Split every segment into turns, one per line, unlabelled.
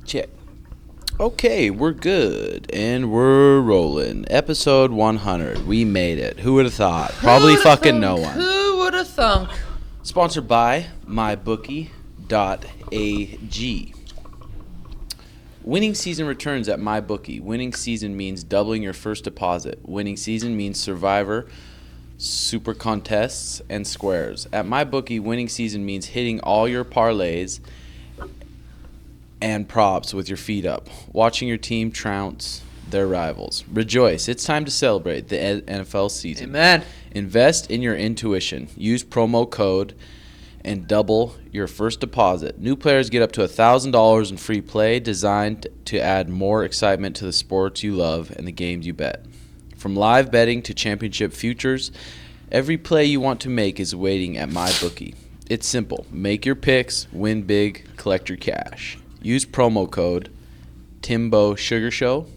Check. Okay, we're good, and we're rolling. Episode 100. We made it. Who would have thought? Probably fucking no one.
Who would have thunk?
Sponsored by mybookie.ag. Winning season returns at MyBookie. Winning season means doubling your first deposit. Winning season means Survivor, Super Contests, and Squares. At MyBookie, winning season means hitting all your parlays and props with your feet up, watching your team trounce their rivals. Rejoice. It's time to celebrate the NFL season.
Amen.
Invest in your intuition. Use promo code and double your first deposit. New players get up to $1,000 in free play, designed to add more excitement to the sports you love and the games you bet. From live betting to championship futures, every play you want to make is waiting at MyBookie. It's simple. Make your picks, win big, collect your cash. Use promo code TimboSugarShow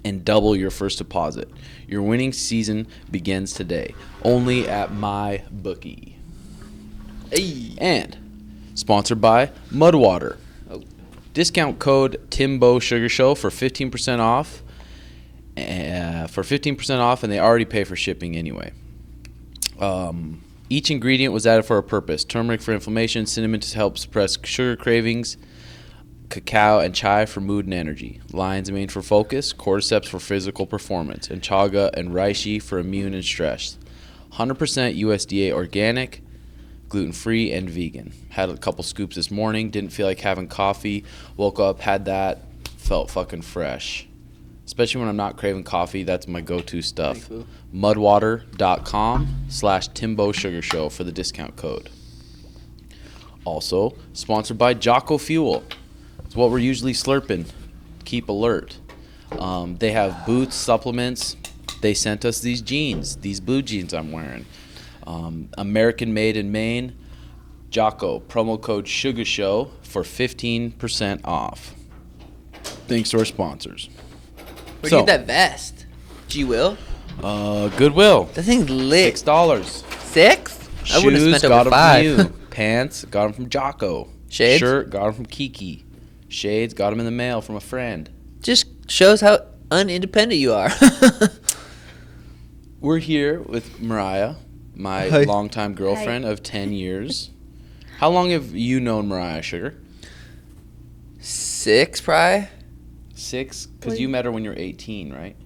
and double your first deposit. Your winning season begins today, only at MyBookie.
Hey.
And sponsored by Mudwater. Discount code TimboSugarShow for 15% off. And they already pay for shipping anyway. Each ingredient was added for a purpose. Turmeric for inflammation, cinnamon to help suppress sugar cravings, cacao and chai for mood and energy, lion's mane for focus, cordyceps for physical performance, and chaga and reishi for immune and stress. 100% USDA organic, gluten-free, and vegan. Had a couple scoops this morning, didn't feel like having coffee, woke up, had that, felt fucking fresh. Especially when I'm not craving coffee, that's my go-to stuff.
Cool.
Mudwater.com/TimboSugarShow for the discount code. Also, sponsored by Jocko Fuel. It's what we're usually slurping. Keep alert. They have boots, supplements. They sent us these jeans, these blue jeans I'm wearing. American made in Maine. Jocko, promo code SugarShow for 15% off. Thanks to our sponsors.
Where'd you get that vest? G-Will?
Goodwill.
That thing's lit.
$6.
6? I would have
Shoes,
spent
got
over
'em
5.
from you. Pants, got them from Jocko.
Shades?
Shirt, got them from Kiki. Shades, got them in the mail from a friend.
Just shows how unindependent you are.
We're here with Mariah, my
Hi.
longtime girlfriend of 10 years. How long have you known Mariah, Sugar?
6, probably?
6? Because you met her when you were 18, right?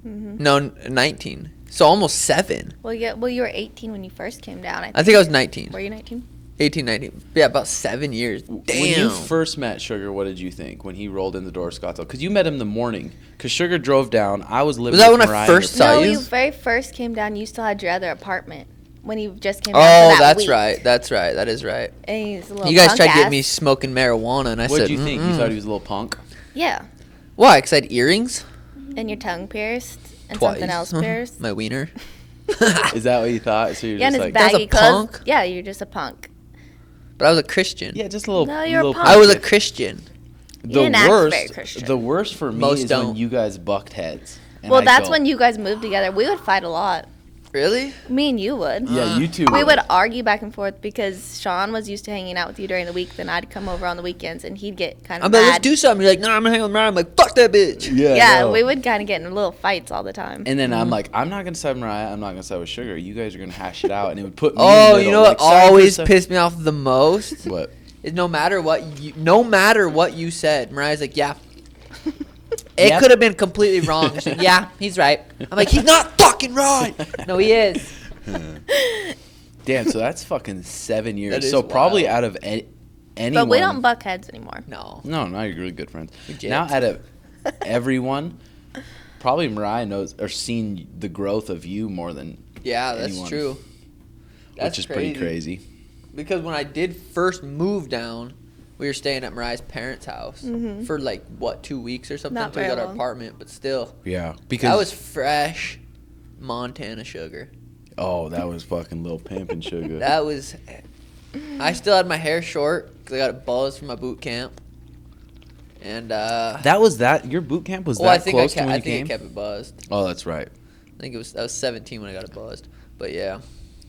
Mm-hmm.
No, 19. So almost 7.
Well, yeah. Well, you were 18 when you first came down.
I think I was 19.
Were you 19?
18, 19. Yeah, about 7 years. Damn.
When you first met Sugar, what did you think when he rolled in the door of Scottsdale? Because you met him in the morning. Because Sugar drove down. I was living
Was that
with
when I
Mariah
first
in the-
saw
No,
you?
you very first came down. You still had your other apartment when you just came down.
Oh,
for that
that's
week.
right. That's right. That is right.
And he's a little
You guys tried to
punk
get me
ass.
smoking marijuana, and I
What
said,
did you think? You
"Mm-mm."
thought he was a little punk?
Yeah,
Why? Because I had earrings?
and your tongue pierced and
Twice.
something else pierced.
My wiener.
Is that what you thought? So you're
Yeah, and
just
his
like,
That's a
baggy clothes.
punk?
Yeah, you're just a punk.
But I was a Christian.
yeah, just a little.
No, you're a
little
punk.
I was a
punk.
Christian.
The
didn't act very
worst.
Christian.
The worst for me
Most
is when
don't.
you guys bucked heads. and
Well,
I
that's
go,
when you guys moved together. We would fight a lot.
Really?
Me and you would.
Yeah, you two.
We would argue back and forth because Sean was used to hanging out with you during the week. Then I'd come over on the weekends and he'd get kind
I'm
of
like, let's
mad.
do something. You're like, no, I'm gonna hang with Mariah. I'm like, fuck that bitch.
Yeah,
no.
we would kind of get in little fights all the time.
And then
Mm-hmm.
I'm like, I'm not gonna side with Mariah. I'm not gonna side with Sugar. You guys are gonna hash it out, and it would put me. in
Oh,
the
you
middle.
know what
Like, sorry for
always
stuff-
pissed me off the most?
What?
Is no matter what you said, Mariah's like, yeah. It
Yep.
could have been completely wrong. She's like, yeah, he's right. I'm like, he's not fucking right. No, he is.
Damn, so that's fucking 7 years.
That is
So probably
wild.
out of anyone.
But we don't buck heads anymore.
No.
No, now you're really good friends.
Legit.
Now out of everyone, probably Mariah knows or seen the growth of you more than
Yeah, that's
anyone,
true. That's
which is pretty crazy.
Because when I did first move down, we were staying at Mariah's parents' house for like, what, 2 weeks or something
Not
until we
very
got our
long.
apartment. But still,
Yeah, because
that was fresh Montana sugar.
that was fucking Lil Pimp and Sugar.
That was I still had my hair short because I got it buzzed from my boot camp. And
your boot camp was
well, I
that
think
close to when
I
you
think
came?
I kept it buzzed.
Oh, that's right.
I think I was 17 when I got it buzzed. But yeah,
Well,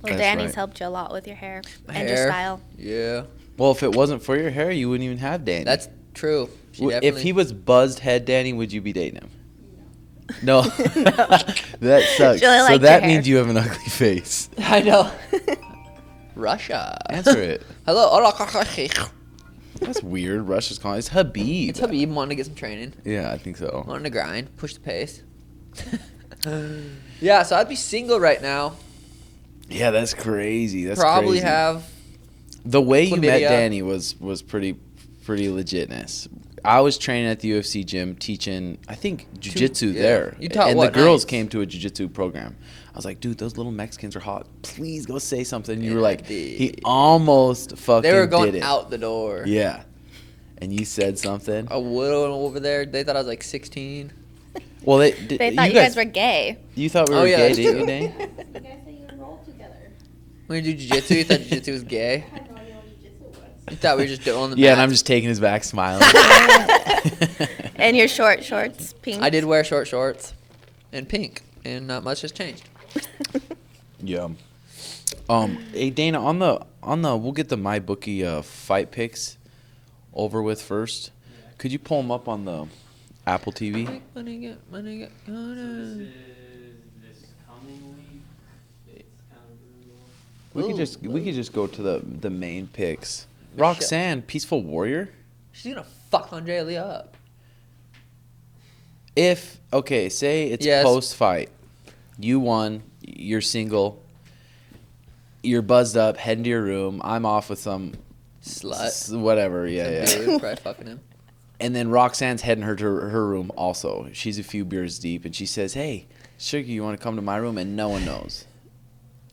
That's
Danny's
right.
helped you a lot with your hair
my
and
hair.
your style.
Yeah,
Well, if it wasn't for your hair, you wouldn't even have Danny.
that's true. She
If
definitely-
he was buzzed head Danny, would you be dating him? No. That sucks.
She only
So
liked
that
your
means
hair.
you have an ugly face.
I know. Russia.
Answer it.
Hello.
That's weird. Russia's calling. It's Habib.
It's Habib wanting to get some training.
Yeah, I think so.
Wanting to grind, push the pace. Yeah, so I'd be single right now.
Yeah, that's crazy. That's
Probably
crazy.
have.
The way you met
chlamydia.
Danny was pretty legitness. I was training at the UFC gym teaching, I think, jiu-jitsu
yeah.
there.
You taught
and
what
the girls
nights?
came to a jiu-jitsu program. I was like, dude, those little Mexicans are hot. Please go say something. You were
Yeah,
like,
dude.
he almost fucking
They were
did
going
it.
out the door.
Yeah. And you said something.
A widow over there. They thought I was like 16.
Well,
They thought you guys were gay.
You thought we
Oh,
were
yeah,
gay,
that's
didn't
true.
you, Danny?
You guys say you roll together.
When you do jiu-jitsu, you thought jiu-jitsu was gay.
I had no idea what jiu-jitsu was.
You thought we were just on the
Yeah, and
mat.
I'm just taking his back smiling.
And your short shorts, pink.
I did wear short shorts and pink, and not much has changed.
Yeah. Hey Dana, on the we'll get the MyBookie fight picks over with first. Could you pull them up on the Apple TV?
Money get
This
gonna.
is this coming week. It's kind of brutal.
We could just go to the main picks. Roxanne, Peaceful Warrior.
She's gonna fuck Andrea Lee up.
Say it's
Yes.
post fight, you won, you're single, you're buzzed up, heading to your room. I'm off with some
Slut.
whatever, yeah.
Some dude, probably fucking him.
And then Roxanne's heading her to her room also. She's a few beers deep, and she says, "Hey, Sugar, you want to come to my room?" And no one knows.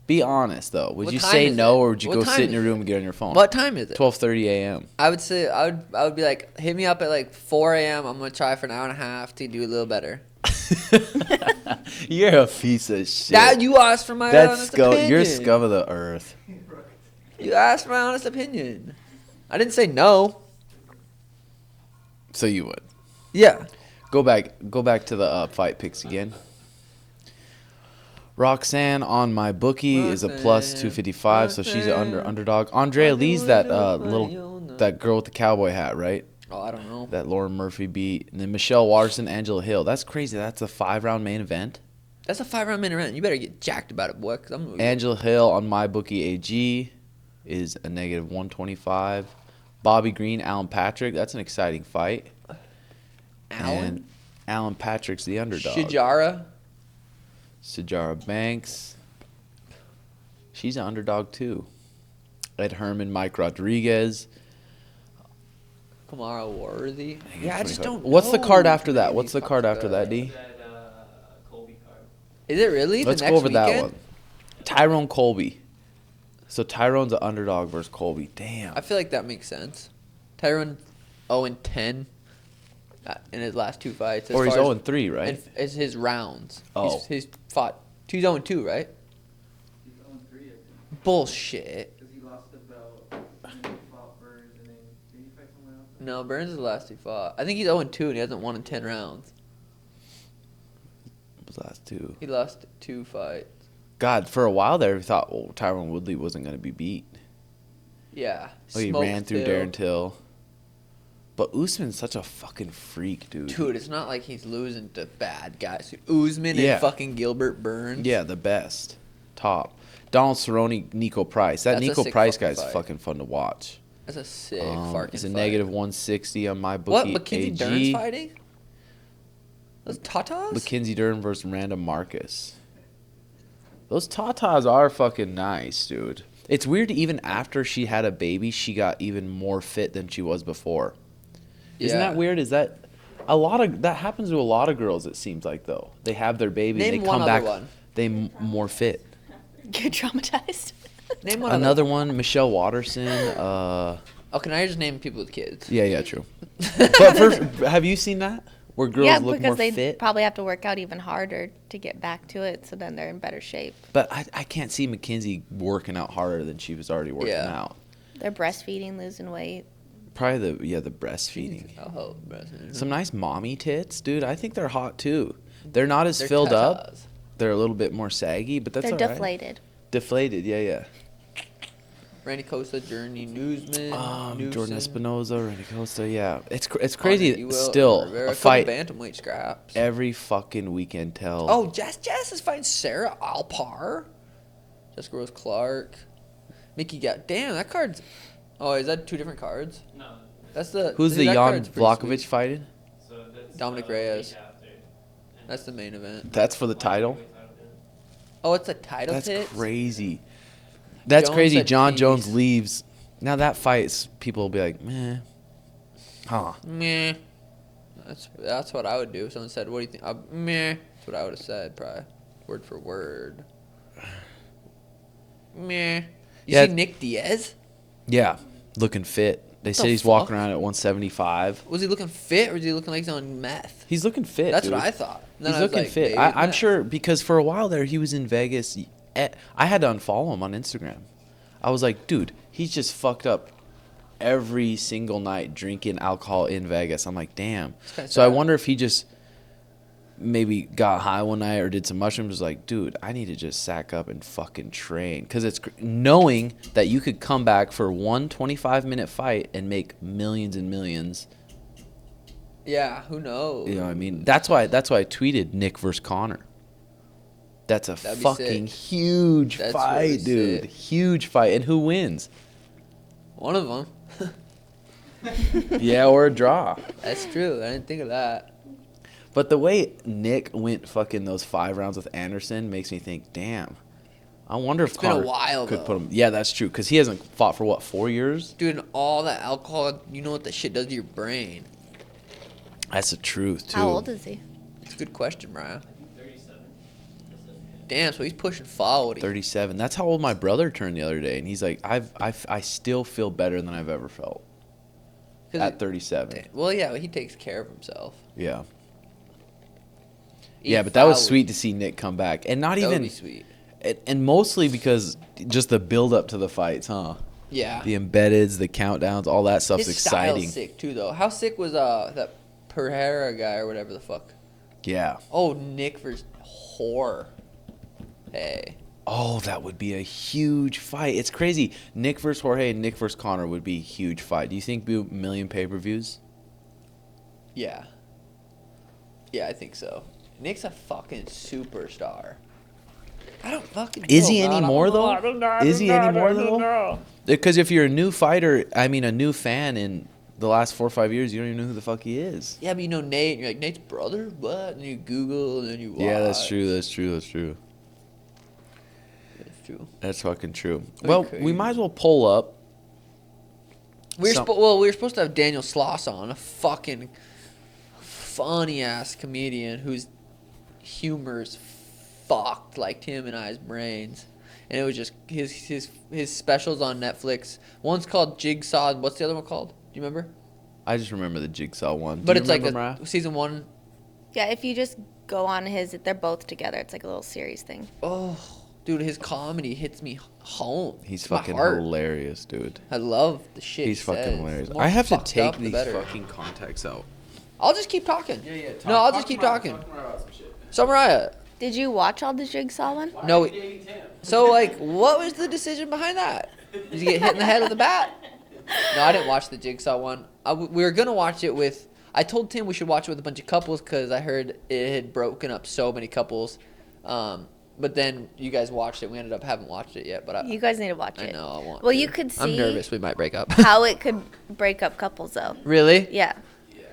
Be honest though. Would
What
you
time
say
is
no,
it?
or would you
What
go
time
sit in
is
your
it?
room and get on your phone?
What time is it?
12:30 a.m.
I would say I would be like, hit me up at like 4 a.m. I'm gonna try for an hour and a half to do a little better.
You're a piece of shit.
Dad, you asked for my honest opinion.
You're scum of the earth.
You asked for my honest opinion. I didn't say no.
So you would
Yeah.
go back to the fight picks again. Roxanne on my bookie is a plus
Roxanne,
255, so she's an
Roxanne.
underdog. Andrea Lee's that that girl with the cowboy hat, right?
Oh, I don't know.
That Lauren Murphy beat. And then Michelle Watterson, Angela Hill. That's crazy. That's a 5-round main event.
That's a 5-round main event. You better get jacked about it, boy. 'Cause I'm
Angela Hill on my bookie AG is a negative 125. Bobby Green, Alan Patrick. That's an exciting fight.
Alan.
And Alan Patrick's the underdog. Sajara Banks. She's an underdog too. Ed Herman, Mike Rodriguez.
Kamara Worthy. Yeah, I just don't know.
What's the card after that?
Maybe
What's the
fuck
card after that, D?
That Colby card.
Is it really?
Let's
the
go
next
over
weekend?
that one. Tyrone Colby. So Tyrone's an underdog versus Colby. Damn.
I feel like that makes sense. Tyrone 0-10 in his last two fights.
Or he's 0-3, right?
And as his rounds.
Oh.
He's fought. He's 0-2, right?
He's on 3, I think.
Bullshit.
Because he lost the belt, and then he fought Burns, and then did he fight someone else?
No, Burns is the last he fought. I think he's 0-2 and he hasn't won in 10 rounds.
Those last two.
He lost 2 fights.
God, for a while there, we thought Tyrone Woodley wasn't going to be beat.
Yeah.
Oh, he
Smoked
ran through
Till.
Darren Till. But Usman's such a fucking freak, dude.
Dude, it's not like he's losing to bad guys. Usman
Yeah.
and fucking Gilbert Burns.
Yeah, the best. Top. Donald Cerrone, Nico Price. That
That's a
Nico
sick
Price
fucking
guy's
fight.
fucking fun to watch.
That's a sick fucking
It's a
fight.
negative 160 on my
What?
bookie.
Mackenzie
AG.
Dern's fighting? Those Tatas?
Mackenzie Dern versus Miranda Marcus. Those tatas are fucking nice, dude. It's weird, even after she had a baby, she got even more fit than she was before. Isn't
Yeah.
that weird? Is that a lot of that happens to a lot of girls? It seems like though they have their baby,
Name
and they
one
come
other
back,
one.
they more fit.
You're traumatized.
Name one
Another one, Michelle Watterson.
Oh, can I just name people with kids?
Yeah, true. But first, have you seen that where girls
Yeah,
look
because
more
they
fit?
probably have to work out even harder to get back to it, so then they're in better shape.
But I can't see Mackenzie working out harder than she was already working
Yeah.
out.
They're breastfeeding, losing weight.
Probably the breastfeeding.
I'll help breastfeeding.
Some nice mommy tits, dude. I think they're hot too. They're not as
They're
filled up.
tatas.
They're a little bit more saggy, but that's
They're
all right.
deflated.
Deflated, yeah.
Randy Costa, Journey Newsman,
Jordan Espinoza, Randy Costa, yeah. It's
Andre
crazy.
Ewell,
Still,
Rivera,
a fight
bantamweight scraps.
every fucking weekend. Tell.
Oh, Jess is fighting Sarah Alpar. Jessica Rose Clark. Mickey got damn that card's. Oh, is that two different cards?
No.
That's the.
Who's
dude,
the
that
Jan
card's pretty
Vlahovic
sweet.
fighting?
So that's
Dominic
the
Reyes.
week after. And
That's the main event.
That's for the title.
lightweight title, yeah.
Oh, it's a title
That's
hit.
crazy. That's
Jones
crazy.
said
John
peace.
Jones leaves. Now that fights, people will be like, meh. Huh.
Meh. That's what I would do. If someone said, "What do you think?" Meh. That's what I would have said, probably, word for word. Meh. You
Yeah.
see Nick Diaz?
Yeah. Looking fit. They
What
said
the
he's walking
fuck?
around at 175.
Was he looking fit, or was he looking like he's on meth?
He's looking fit.
That's
dude.
what I thought. Then
He's
I was
looking
like,
fit.
maybe
I'm
meth.
sure because for a while there he was in Vegas. I had to unfollow him on Instagram. I was like, dude, he's just fucked up every single night drinking alcohol in Vegas. I'm like, damn.
kinda
So I
sad.
wonder if he just maybe got high one night or did some mushrooms. Was like, dude, I need to just sack up and fucking train because it's knowing that you could come back for one 25-minute fight and make millions and millions.
Yeah, who knows?
You know what I mean? That's why I tweeted Nick versus Connor. That's a
That'd be
fucking
sick.
huge
That's
fight,
really
dude.
sick.
Huge fight. And who wins?
One of them.
Yeah, or a draw.
That's true. I didn't think of that.
But the way Nick went fucking those 5 rounds with Anderson makes me think, damn. I wonder if
It's been a
Connor
while,
could
though.
put him. Yeah, that's true. Because he hasn't fought for, what, 4 years?
Dude, and all that alcohol, you know what that shit does to your brain.
That's the truth, too.
How old is he?
It's a good question, Brian.
37.
Damn, so he's pushing forward.
37. That's how old my brother turned the other day. And he's like, I still feel better than I've ever felt. At 37.
Well, yeah, he takes care of himself.
Yeah.
Eat
Yeah, but that was
flowers.
sweet to see Nick come back. And not
That would
even...
be sweet.
And mostly because just the build up to the fights, huh?
Yeah.
The embeddeds, the countdowns, all that stuff's
His
exciting.
style's sick, too, though. How sick was that Pereira guy or whatever the fuck?
Yeah.
Oh, Nick versus Whore. Hey.
Oh, that would be a huge fight. It's crazy. Nick versus Jorge and Nick versus Connor would be a huge fight. Do you think be a million pay-per-views?
Yeah. Yeah, I think so. Nick's a fucking superstar. I don't fucking know.
Is he
man.
anymore,
I don't know.
though?
I don't know. I
Is he
don't know.
anymore,
I don't
though?
know.
Because if you're a new fighter, I mean a new fan in the last 4 or 5 years, you don't even know who the fuck he is.
Yeah, but you know Nate, and you're like, Nate's brother? What? And you Google, and then you watch.
Yeah, that's true. That's true. That's true.
That's true.
That's fucking true.
That'd
Well,
be crazy.
we might as well pull up.
We
Some-
were supposed to have Daniel Sloss on, a fucking funny ass comedian whose humor's fucked like Tim and I's brains. And it was just his specials on Netflix. One's called Jigsaw. And what's the other one called? Do you remember?
I just remember the Jigsaw one.
But
Do you
it's like
remember, Mariah?
season 1.
Yeah, if you just go on his, they're both together. It's like a little series thing.
Oh, dude, his comedy hits me home.
He's
It's my
fucking
heart.
hilarious, dude.
I love the shit.
He's
he
fucking
says.
hilarious.
The more
I have to
fucked
take
up, the
these
better.
fucking contacts out.
I'll just keep talking. No, I'll just keep talking. So, Mariah,
Did you watch all the Jigsaw one?
no. So, like, what was the decision behind that? Did you get hit in the head with a bat? No, I didn't watch the Jigsaw one. We were gonna watch it with. I told Tim we should watch it with a bunch of couples because I heard it had broken up so many couples. But then you guys watched it. We ended up haven't watched it yet. But
You guys need to watch
I
it.
know I want.
Well,
to.
you could
I'm
see
nervous. We might break up.
how it could break up couples, though.
Really?
Yeah.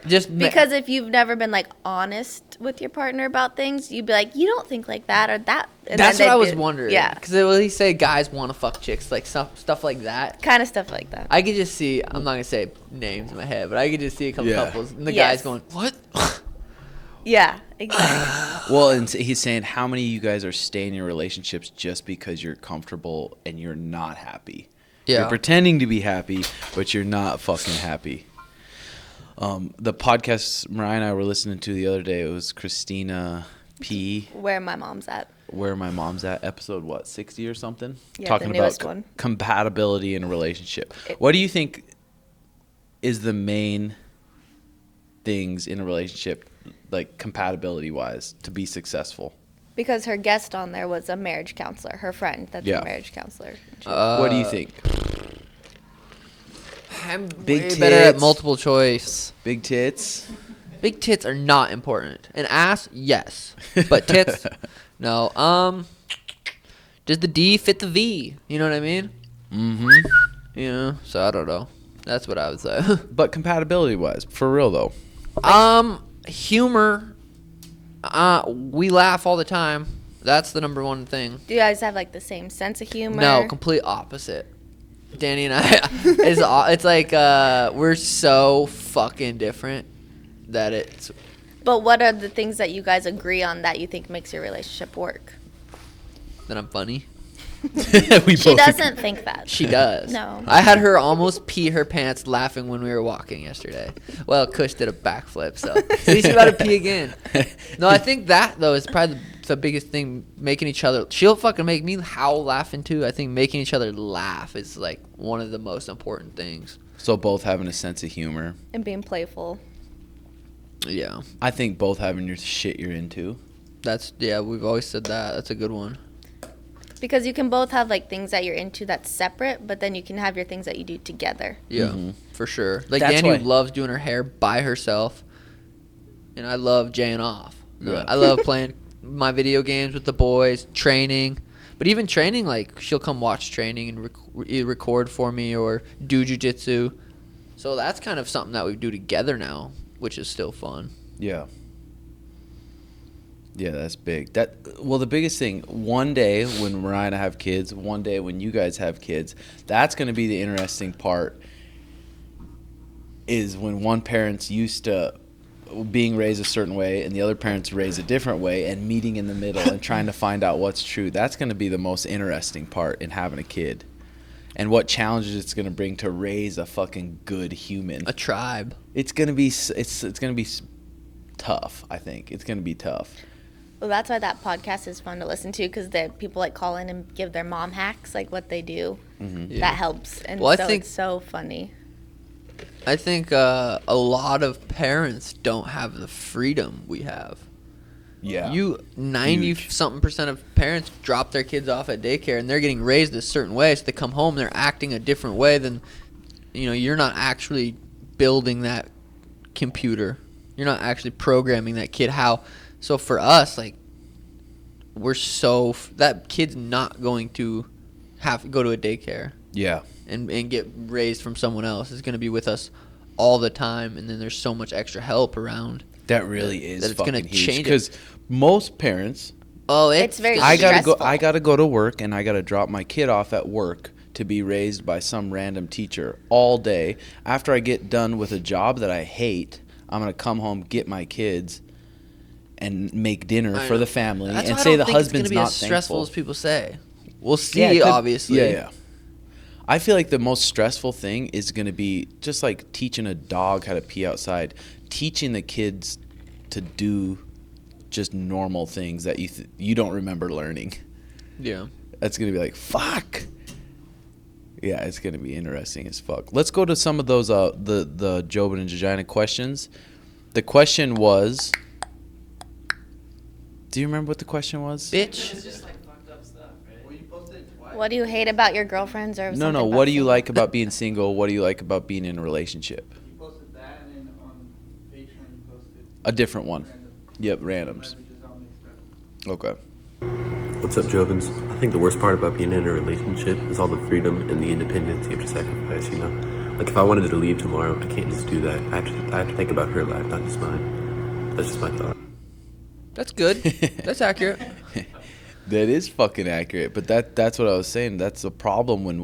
Just
Because if you've never been like honest with your partner about things, you'd be like, you don't think like that or that. And
that's
then
what I
they'd
was
do-
wondering.
Yeah.
Because will he say guys want to fuck chicks, like stuff like that?
Kind of stuff like that.
I could just see. I'm not gonna say names in my head, but I could just see a couple
Yeah.
couples and the
Yes.
guys going, "What?"
Yeah, exactly.
Well, and he's saying how many of you guys are staying in your relationships just because you're comfortable and you're not happy.
Yeah.
You're pretending to be happy, but you're not fucking happy. The podcast Mariah and I were listening to the other day, it was Christina P.
Where my mom's at.
Where My Mom's At, episode what, 60 or something?
Yeah,
Talking
the
about
newest one.
compatibility in a relationship. What do you think is the main things in a relationship, like compatibility wise, to be successful?
Because her guest on there was a marriage counselor, her friend that's
Yeah.
a marriage counselor.
What do you think?
I'm
Big
way better at
tits.
multiple choice.
Big tits?
Big tits are not important. An ass, yes, but tits, no. Does the D fit the V? You know what I mean?
Mm-hmm.
You know, so I don't know. That's what I would say.
But compatibility wise, for real though.
Humor. We laugh all the time. That's the number one thing.
Do you guys have like the same sense of humor?
No, complete opposite. Danny and I, it's like we're so fucking different that it's.
But what are the things that you guys agree on that you think makes your relationship work?
That I'm funny.
We
She
both
doesn't think that.
She does.
No.
I had her almost pee her pants laughing when we were walking yesterday. Well, Kush did a backflip, so she's about to pee again. No, I think that though is probably the biggest thing. Making each other. She'll fucking make me howl laughing too. I think making each other laugh is like one of the most important things.
So both having a sense of humor.
And being playful.
Yeah,
I think both having your shit you're into.
we've always said that. That's a good one.
Because you can both have like things that you're into that's separate, but then you can have your things that you do together.
Yeah,
Mhm.
for sure. Like
That's
Danny
why-
loves doing her hair by herself, and I love jaying off.
Yeah.
I love playing my video games with the boys, training. But even training, like she'll come watch training and record for me or do jujitsu. So that's kind of something that we do together now, which is still fun.
Yeah. Yeah, that's big. The biggest thing, one day when Mariah and I have kids, one day when you guys have kids, that's going to be the interesting part, is when one parent's used to being raised a certain way and the other parent's raised a different way and meeting in the middle and trying to find out what's true. That's going to be the most interesting part in having a kid. And what challenges it's going to bring to raise a fucking good human.
A tribe.
It's going to be tough, I think. It's going to be tough.
Well, that's why that podcast is fun to listen to, because people like call in and give their mom hacks, like what they do.
Mm-hmm.
Yeah.
That helps. And
Well, I
so
think-
it's so funny.
I think a lot of parents don't have the freedom we have.
Yeah.
90-something% of parents drop their kids off at daycare and they're getting raised a certain way, so they come home, they're acting a different way than, you're not actually building that computer. You're not actually programming that kid how. So for us, like, that kid's not going to have to go to a daycare
Yeah.
and get raised from someone else. It's going to be with us all the time, and then there's so much extra help around.
That really is
That it's
fucking
gonna
huge.
change it.
Because most parents,
Oh,
It's very
I
stressful.
gotta go to work and I gotta drop my kid off at work to be raised by some random teacher all day. After I get done with a job that I hate, I'm gonna come home, get my kids, and make dinner
I
for
know.
the family
That's
and
why I
say
don't
the
think
husband's
it's gonna be
not
as stressful
thankful.
as people say. We'll see,
Yeah, it could-
obviously.
Yeah. I feel like the most stressful thing is going to be just like teaching a dog how to pee outside, teaching the kids to do just normal things that you don't remember learning.
Yeah.
That's going to be like, fuck. Yeah, it's going to be interesting as fuck. Let's go to some of those the Jobin and Jojina questions. The question was, do you remember what the question was?
Bitch.
It's just like fucked up stuff, right? Well, you posted it twice.
What do you hate about your girlfriends or
No,
something about
what do you
single?
like about being single? What do you like about being in a relationship?
You posted that, and then on Patreon you posted
A different one.
random
Yep, randoms.
messages all mixed up.
Okay.
What's up, Jovins? I think the worst part about being in a relationship is all the freedom and the independence you have to sacrifice, Like, if I wanted to leave tomorrow, I can't just do that. I have to think about her life, not just mine. That's just my thought.
That's good. That's accurate.
That is fucking accurate, but that's what I was saying. That's the problem when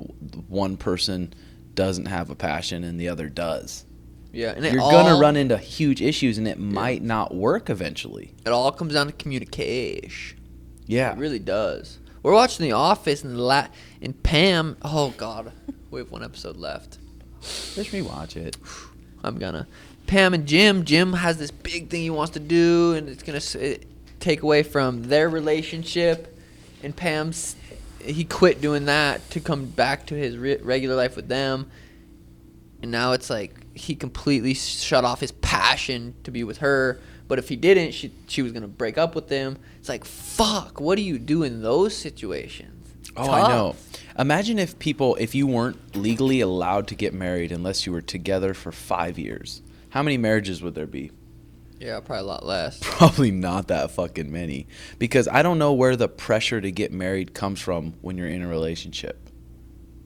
one person doesn't have a passion and the other does.
Yeah, and
You're gonna run into huge issues, and it might not work eventually.
It all comes down to communication.
Yeah.
It really does. We're watching The Office, and Pam. Oh God, we have one episode left.
Just rewatch it.
I'm gonna. Pam and Jim. Jim has this big thing he wants to do, and it's gonna. take away from their relationship, and Pam's he quit doing that to come back to his regular life with them, and now it's like he completely shut off his passion to be with her. But if he didn't, she was gonna break up with him. It's like, fuck. What do you do in those situations?
Oh,
Tough.
I know. Imagine if you weren't legally allowed to get married unless you were together for 5 years. How many marriages would there be?
Yeah, probably a lot less.
Probably not that fucking many. Because I don't know where the pressure to get married comes from when you're in a relationship.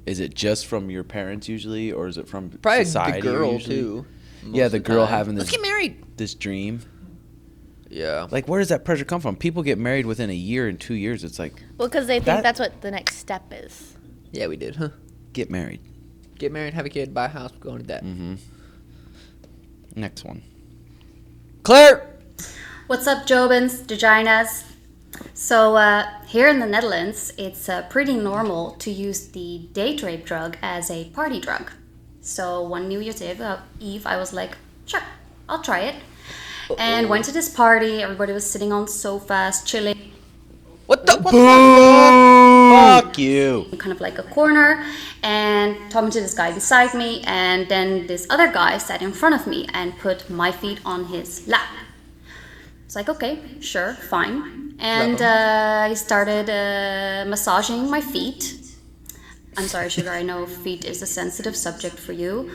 Is it just from your parents usually, or is it from
Probably
society
the girl
usually?
too.
Yeah, the girl
time.
having
Let's get married.
this dream.
Yeah.
Like, where does that pressure come from? People get married within a year and 2 years. It's like,
Well, because they think
That-
that's what the next step is.
Yeah, we did, huh?
get married.
Get married, have a kid, buy a house, go into debt.
Mm-hmm. Next one.
Claire!
What's up, Jobins, Vaginas? So here in the Netherlands, it's pretty normal to use the date rape drug as a party drug. So one New Year's Eve, I was like, sure, I'll try it. And went to this party. Everybody was sitting on sofas, chilling,
What the
Fuck you.
kind of like a corner, and talking to this guy beside me. And then this other guy sat in front of me and put my feet on his lap. It's like, okay, sure, fine. And he started massaging my feet. I'm sorry, Sugar, I know feet is a sensitive subject for you.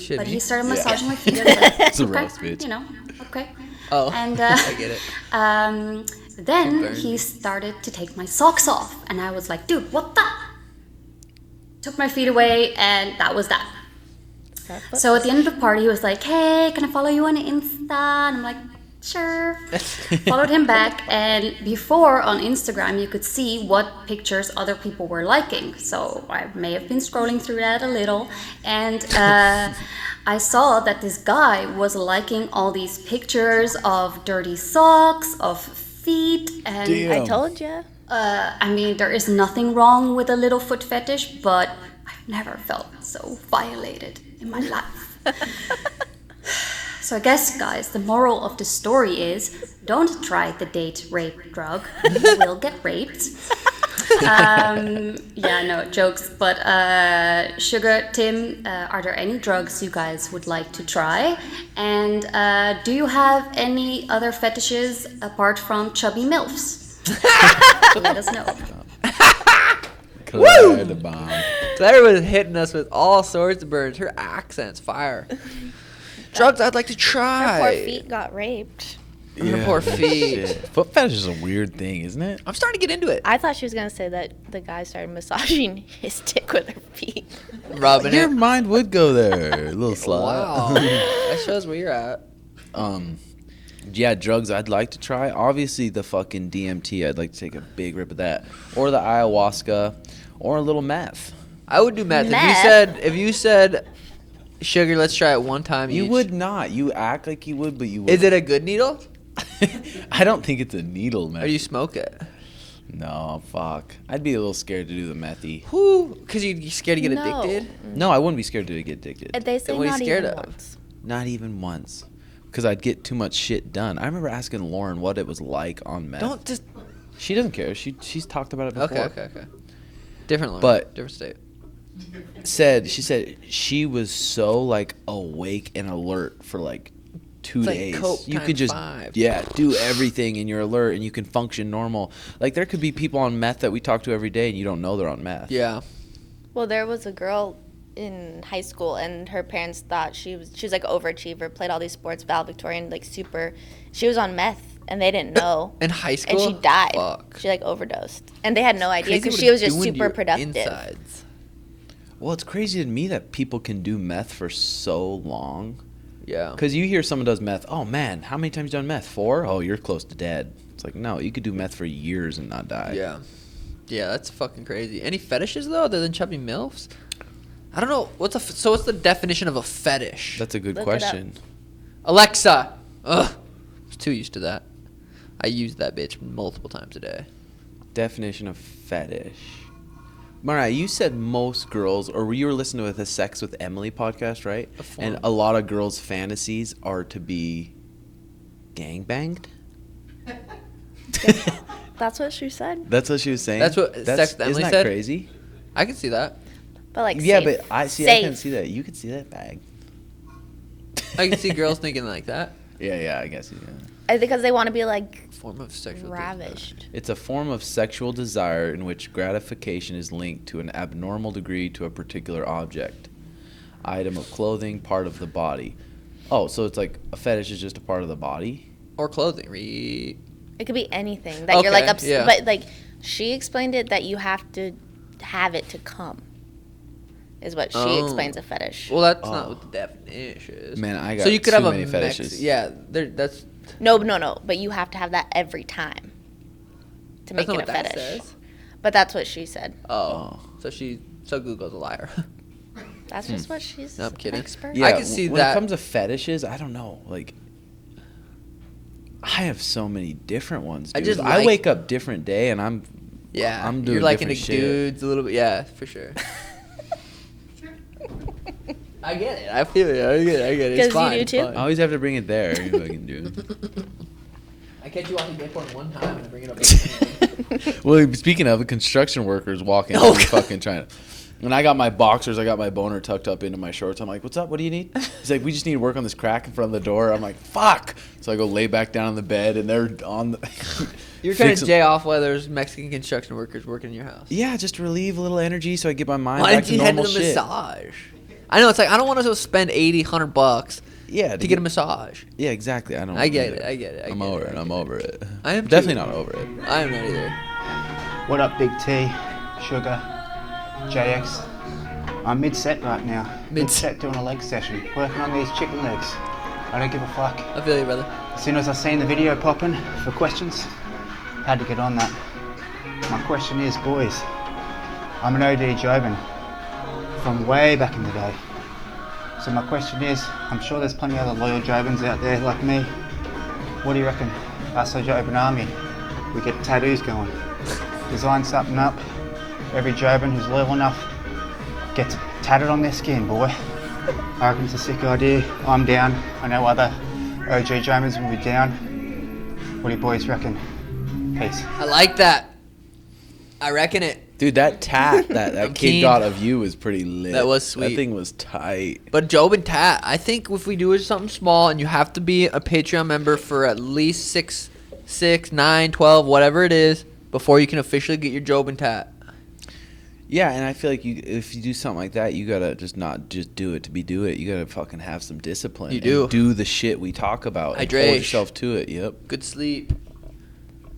Should
But
be.
he started massaging my feet. I was like,
It's a
okay,
roast, bitch.
you know, okay.
Oh,
And
I get it.
then
Burn.
he started to take my socks off. And I was like, dude, what the? Took my feet away, and that was that. So at the end of the party, he was like, hey, can I follow you on Insta? And I'm like, sure. Followed him back, and before on Instagram you could see what pictures other people were liking. So I may have been scrolling through that a little, and I saw that this guy was liking all these pictures of dirty socks, of feet, and
I told you.
I mean, there is nothing wrong with a little foot fetish, but I've never felt so violated in my life. So I guess, guys, the moral of the story is don't try the date rape drug. You will get raped. Yeah, no, jokes. But Sugar, Tim, are there any drugs you guys would like to try? And do you have any other fetishes apart from chubby MILFs? Let us know.
Claire the bomb.
Claire was hitting us with all sorts of birds. Her accent's fire. Drugs I'd like to try.
Her poor feet got raped.
Her poor feet.
Shit. Foot fetish is a weird thing, isn't it?
I'm starting to get into it.
I thought she was going to say that the guy started massaging his dick with her feet.
Rubbing
Your
it.
mind would go there, a little slut.
Wow. That shows where you're at.
Yeah, drugs I'd like to try. Obviously, the fucking DMT. I'd like to take a big rip of that, or the ayahuasca, or a little meth.
I would do meth.
Meth?
If you said, Sugar, let's try it one time.
You
each."
would not. You act like you would, but you would.
Is it a good needle?
I don't think it's a needle, man.
Or do you smoke it?
No, fuck. I'd be a little scared to do the methy.
Who? Because you're scared to get
No.
addicted?
No, I wouldn't be scared to get addicted.
They say
What are you
not
scared
even
of?
once.
Not even once. Because I'd get too much shit done. I remember asking Lauren what it was like on meth.
Don't just.
She doesn't care. She's talked about it before.
Okay. Different line.
But-
different state.
She said she was so like awake and alert for like 2
It's like
days.
Coke
You
times
could just
5.
do everything and you're alert and you can function normal. Like there could be people on meth that we talk to every day and you don't know they're on meth.
Yeah.
Well, there was a girl in high school, and her parents thought she was like an overachiever, played all these sports, valedictorian, like super. She was on meth, and they didn't know.
In high school?
And she died.
Fuck.
She like overdosed, and they had no idea
Crazy
because
what
she
it's
was just
doing to
super
your
productive.
Insides.
Well, it's crazy to me that people can do meth for so long.
Yeah.
Because you hear someone does meth. Oh man, how many times you done meth? 4? Oh, you're close to dead. It's like no, you could do meth for years and not die.
Yeah. Yeah, that's fucking crazy. Any fetishes though, other than chubby milfs? I don't know. What's the definition of a fetish?
That's a good
Look it up.
question.
Alexa. Ugh. I was too used to that. I use that bitch multiple times a day.
Definition of fetish. Mariah, you said most girls, or you were listening to the Sex with Emily podcast, right? And a lot of girls' fantasies are to be gangbanged.
That's what she said.
That's what she was saying.
That's what Sex Emily
isn't that
said?
crazy?
I can see that.
But like,
Yeah,
safe.
but I
Safe.
couldn't see that. You could see that bag.
I can see girls thinking like that.
Yeah, I guess. Yeah.
Because they want to be like
Form of sexual
ravished.
It's a form of sexual desire in which gratification is linked to an abnormal degree to a particular object, item of clothing, part of the body. Oh, so it's like a fetish is just a part of the body?
Or clothing.
It could be anything that you're like
Okay,
upset.
yeah.
But like, she explained it that you have to have it to come. Is what she
Oh.
explains a fetish.
Well, that's not what the definition is.
Man, I got
so you could
too
have
many
a
fetishes.
Yeah, that's
No. But you have to have that every time to make
not
it a
what that
fetish.
says.
But that's what she said.
Oh. So Google's a liar.
That's just what she's
No, I'm kidding.
expert.
Yeah,
I can see
when
that.
it comes to fetishes, I don't know. Like, I have so many different ones,
I
dude.
just
I
like-
wake up different day, and I'm doing
you're like into
different shit.
dudes a little bit. Yeah, for sure. I get it. I feel it. I get it. It's
'Cause you
fine.
do
it's
too?
fine.
I always have to bring it there. You fucking dude.
I catch you watching gay porn one time and I bring it up.
Well, speaking of, construction workers walking,
Oh,
in,
God.
fucking trying to. When I got my boxers, I got my boner tucked up into my shorts. I'm like, "What's up? What do you need?" He's like, "We just need to work on this crack in front of the door." I'm like, "Fuck!" So I go lay back down on the bed, and they're on the.
You're trying
Fix-
to jay off why there's Mexican construction workers working in your house.
Yeah, just relieve a little energy so I get my mind
Why
back
didn't
to
you head to
normal
the
shit.
massage? I know it's like I don't want to spend $80-$100
Yeah,
to get a massage.
Yeah, exactly. I don't.
I get
either.
it. I get it.
I'm over it. I'm over it.
I am
definitely
too.
not over it.
I am not either.
What up, Big T, Sugar, JX? I'm mid-set right now. Mid-set doing a leg session, working on these chicken legs. I don't give a fuck.
I feel you, brother.
As soon as I seen the video popping for questions, had to get on that. My question is, boys, I'm an OD Jobin from way back in the day. So my question is, I'm sure there's plenty of other loyal Jobins out there like me. What do you reckon? Us, the Jobin Army, we get tattoos going. Design something up. Every Jobin who's loyal enough gets tatted on their skin, boy. I reckon it's a sick idea. I'm down. I know other OG Jobins will be down. What do you boys reckon? Peace.
I like that. I reckon it.
Dude, that tat that
I'm
kid
keen.
got of you was pretty lit.
That was sweet.
That thing was tight.
But Job and Tat, I think if we do it something small and you have to be a Patreon member for at least 6, 9, 12, whatever it is, before you can officially get your Job and Tat.
Yeah, and I feel like if you do something like that, you gotta just not just do it to do it. You gotta fucking have some discipline.
You do.
And do the shit we talk about. And hold
Hydration.
yourself to it. Yep.
Good sleep.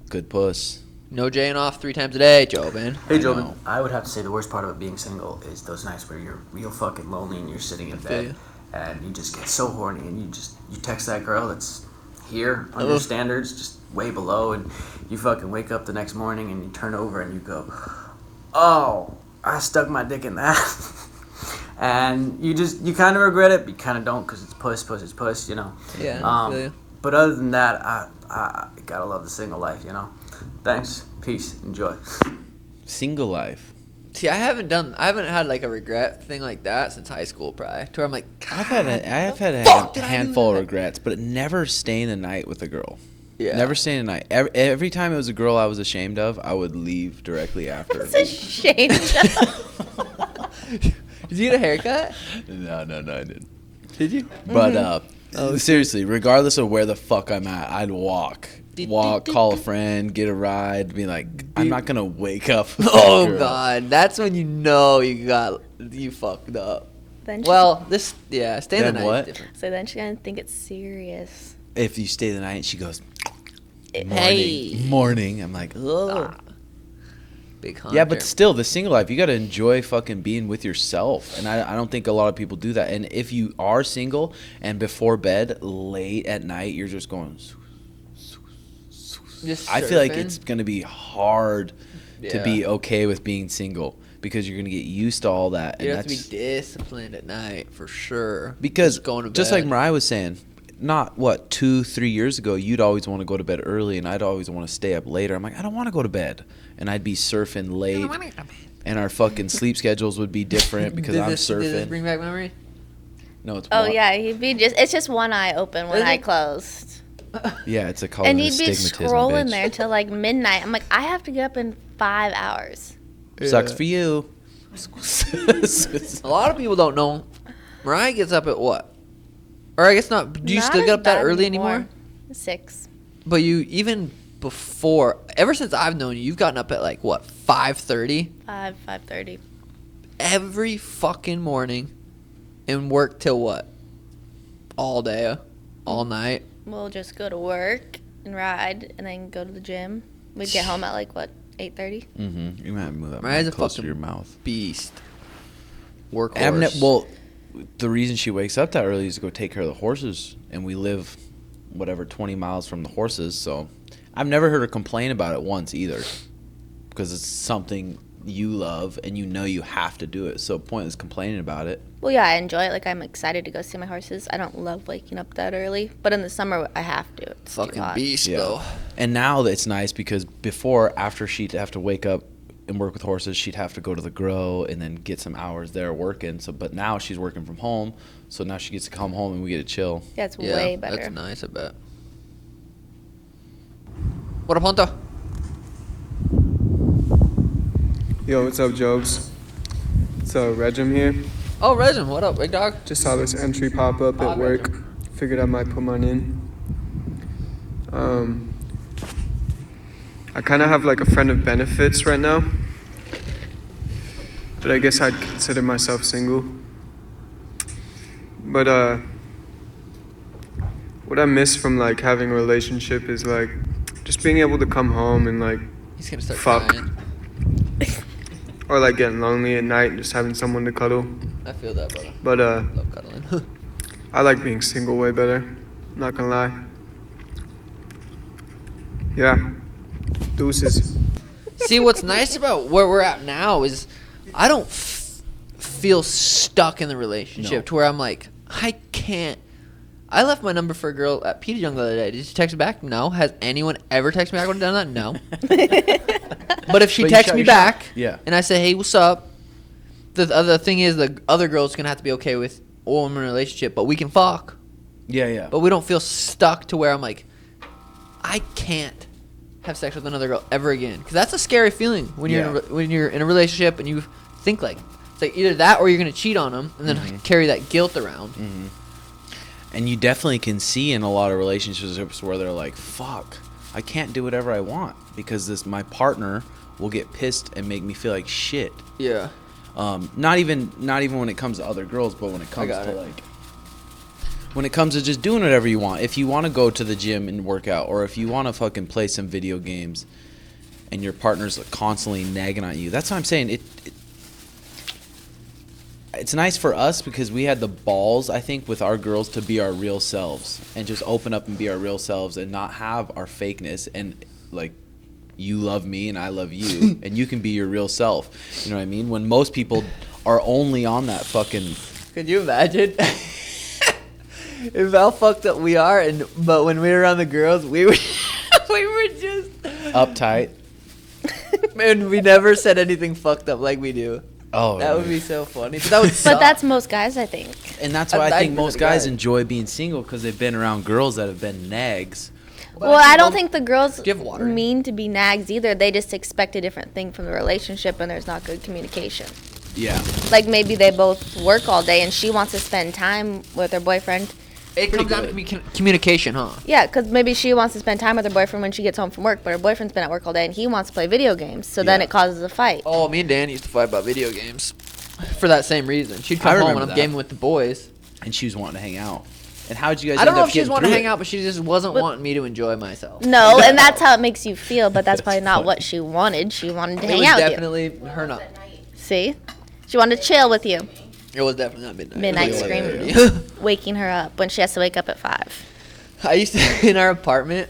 Good puss.
No jaying off 3 times a day, Jobin.
Hey,
I
Jobin.
know.
I would have to say the worst part about being single is those nights where you're real fucking lonely and you're sitting in
feel
bed
you.
and you just get so horny and you text that girl that's here on your
Ugh.
standards, just way below, and you fucking wake up the next morning and you turn over and you go, "Oh, I stuck my dick in that." And you kind of regret it, but you kind of don't because it's puss, you know.
Yeah, I feel you.
But other than that, I gotta love the single life, you know. Thanks, peace, enjoy.
Single life.
See, I haven't had like a regret thing like that since high school, probably. To where I'm like,
I've had a
fuck did I do
handful of
that?
regrets, but never staying the night with a girl.
yeah.
Never staying the night. Every time it was a girl I was ashamed of, I would leave directly after.
It's a shame.
Did you get a haircut?
No, I didn't.
Did you?
But seriously, regardless of where the fuck I'm at, I'd walk, call a friend, get a ride, be like, I'm not gonna wake up. with
Oh
that girl.
God, that's when you know you fucked up.
Then
Well, staying the
Then
night
what?
is different.
so then she's gonna think it's serious.
If you stay the night, she goes,
Hey.
morning. I'm like, oh.
Big hunter.
Yeah, but still, the single life, you got to enjoy fucking being with yourself. And I don't think a lot of people do that. And if you are single and before bed, late at night, you're just going,
Just
I feel like
surfing.
it's going to be hard to be okay with being single because you're going to get used to all that.
You
And
have to be
that's
disciplined at night for sure.
because,
Just going to
just like
bed.
Mariah was saying, not 2-3 years ago, you'd always want to go to bed early and I'd always want to stay up later. I'm like, I don't want to go to bed. And I'd be surfing late and our fucking sleep schedules would be different because
Did
I'm
this
surfing.
bring back memory?
No, it's
Oh
one-
yeah, it's just one eye open, one
Is
eye
it?
closed.
Yeah, it's a color
And
of
you'd be
astigmatism,
scrolling
bitch.
there till like midnight. I'm like, I have to get up in 5 hours.
Sucks for you.
A lot of people don't know. Mariah gets up at what? Or I guess not. Do you
Not
still
as
get up that
bad
early anymore?
6.
But you, even before, ever since I've known you, you've gotten up at like what, 5:30
5:30.
every fucking morning, and work till what? All day, all night.
We'll just go to work and ride, and then go to the gym. We'd get home at like what, 8:30.
Mm-hmm. You might have to move that
Mariah's
mic
a
close to
fucking
your mouth.
beast. Workhorse.
Well, the reason she wakes up that early is to go take care of the horses, and we live, whatever, 20 miles from the horses. So I've never heard her complain about it once either, because it's something you love and you know you have to do it. So pointless complaining about it.
Well, yeah, I enjoy it. Like, I'm excited to go see my horses. I don't love waking up that early, but in the summer I have to. It's too
Fucking
hot.
beast, though.
And now it's nice because before, after she'd have to wake up and work with horses, she'd have to go to the grow and then get some hours there working. So, but now she's working from home, so now she gets to come home and we get to chill.
Yeah, it's
Yeah,
way better.
that's nice, I bet. What up, Honto?
Yo, what's up, Jobs? It's Regim here.
Oh, Resin, what up, big dog?
Just saw this entry pop up at work. Figured I might put mine in. I kind of have like a friend of benefits right now, but I guess I'd consider myself single. But what I miss from like having a relationship is like just being able to come home and like
He's gonna start
fuck.
crying.
Or like getting lonely at night and just having someone to cuddle.
I feel that, brother.
But
Love cuddling.
I like being single way better. Not gonna lie. Yeah. Deuces.
See, what's nice about where we're at now is I don't feel stuck in the relationship to where I'm like, I can't. I left my number for a girl at Peter Young the other day. Did she text me back? No. Has anyone ever texted me back when I've done that? No. But if she
But you
texts
shot
me
your shot.
back
Yeah.
and I say, hey, what's up? The other thing is the other girl's going to have to be okay with, oh, I'm in a relationship, but we can fuck.
Yeah.
But we don't feel stuck to where I'm like, I can't have sex with another girl ever again. Because that's a scary feeling when you're in a relationship and you think like, it's like either that or you're going to cheat on them and then carry that guilt around.
Mm-hmm. And you definitely can see in a lot of relationships where they're like, fuck, I can't do whatever I want because my partner will get pissed and make me feel like shit.
Yeah.
Not even when it comes to other girls, but when it comes to like, when it comes to just doing whatever you want. If you want to go to the gym and work out, or if you want to fucking play some video games, and your partner's constantly nagging on you, that's what I'm saying. It's nice for us because we had the balls, I think, with our girls to be our real selves and just open up and be our real selves and not have our fakeness and like. You love me and I love you, and you can be your real self. You know what I mean? When most people are only on that fucking.
Could you imagine if how fucked up we are? But when we were around the girls, we were just
uptight,
and we never said anything fucked up like we do.
Oh,
that would be so funny. But that would
But that's most guys, I think.
And that's why I think most guys
guy.
enjoy being single because they've been around girls that have been nags.
Well, I don't think the girls
Do you have water?
mean to be nags either. They just expect a different thing from the relationship, and there's not good communication.
Yeah.
Like maybe they both work all day, and she wants to spend time with her boyfriend.
It comes down to communication, huh?
Yeah, because maybe she wants to spend time with her boyfriend when she gets home from work, but her boyfriend's been at work all day, and he wants to play video games. So then
Yeah.
it causes a fight.
Oh, me and Dan used to fight about video games for that same reason. She'd
I
come home
remember
when I'm
that.
gaming with the boys.
And she was wanting to hang out. And how'd you guys
I don't
end
know
up
if she was
getting
wanting to
through
hang
it?
out, but she just wasn't wanting me to enjoy myself.
No, and that's how it makes you feel, but that's probably not what she wanted. She wanted to
It
hang
was
out with you.
definitely her not.
See? She wanted to chill with you.
It was definitely not midnight.
Midnight
It was like
screaming.
8:30.
Waking her up when she has to wake up at 5.
I used to, in our apartment,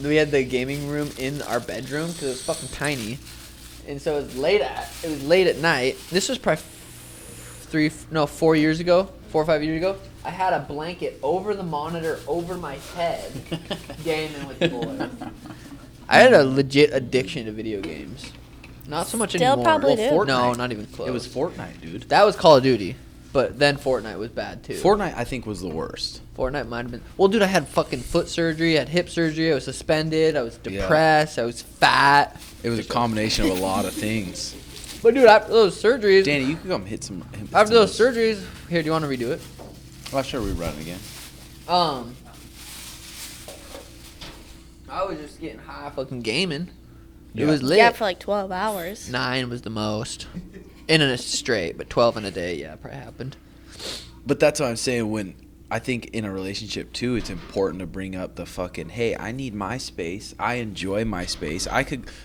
we had the gaming room in our bedroom because it was fucking tiny. And so it was late at night. This was probably 4 years ago, 4 or 5 years ago. I had a blanket over the monitor over my head, gaming with the boys. I had a legit addiction to video games. Not so much
Still
anymore.
probably do.
No, not even close.
It was Fortnite, dude.
That was Call of Duty. But then Fortnite was bad too.
Fortnite, I think, was the worst.
Fortnite might have been. Well, dude, I had fucking foot surgery, I had hip surgery, I was suspended, I was depressed, I was fat.
It was a combination of a lot of things.
But dude, after those surgeries,
Danny, you can come hit some.
after those surgeries, here, do you want to redo it?
Well, sure, we run it again.
I was just getting high fucking gaming.
Yeah.
It was lit.
Yeah, for like 12 hours.
9 was the most. In a straight, but 12 in a day, yeah, probably happened.
But that's what I'm saying. When I think in a relationship too, it's important to bring up the fucking, hey, I need my space. I enjoy my space.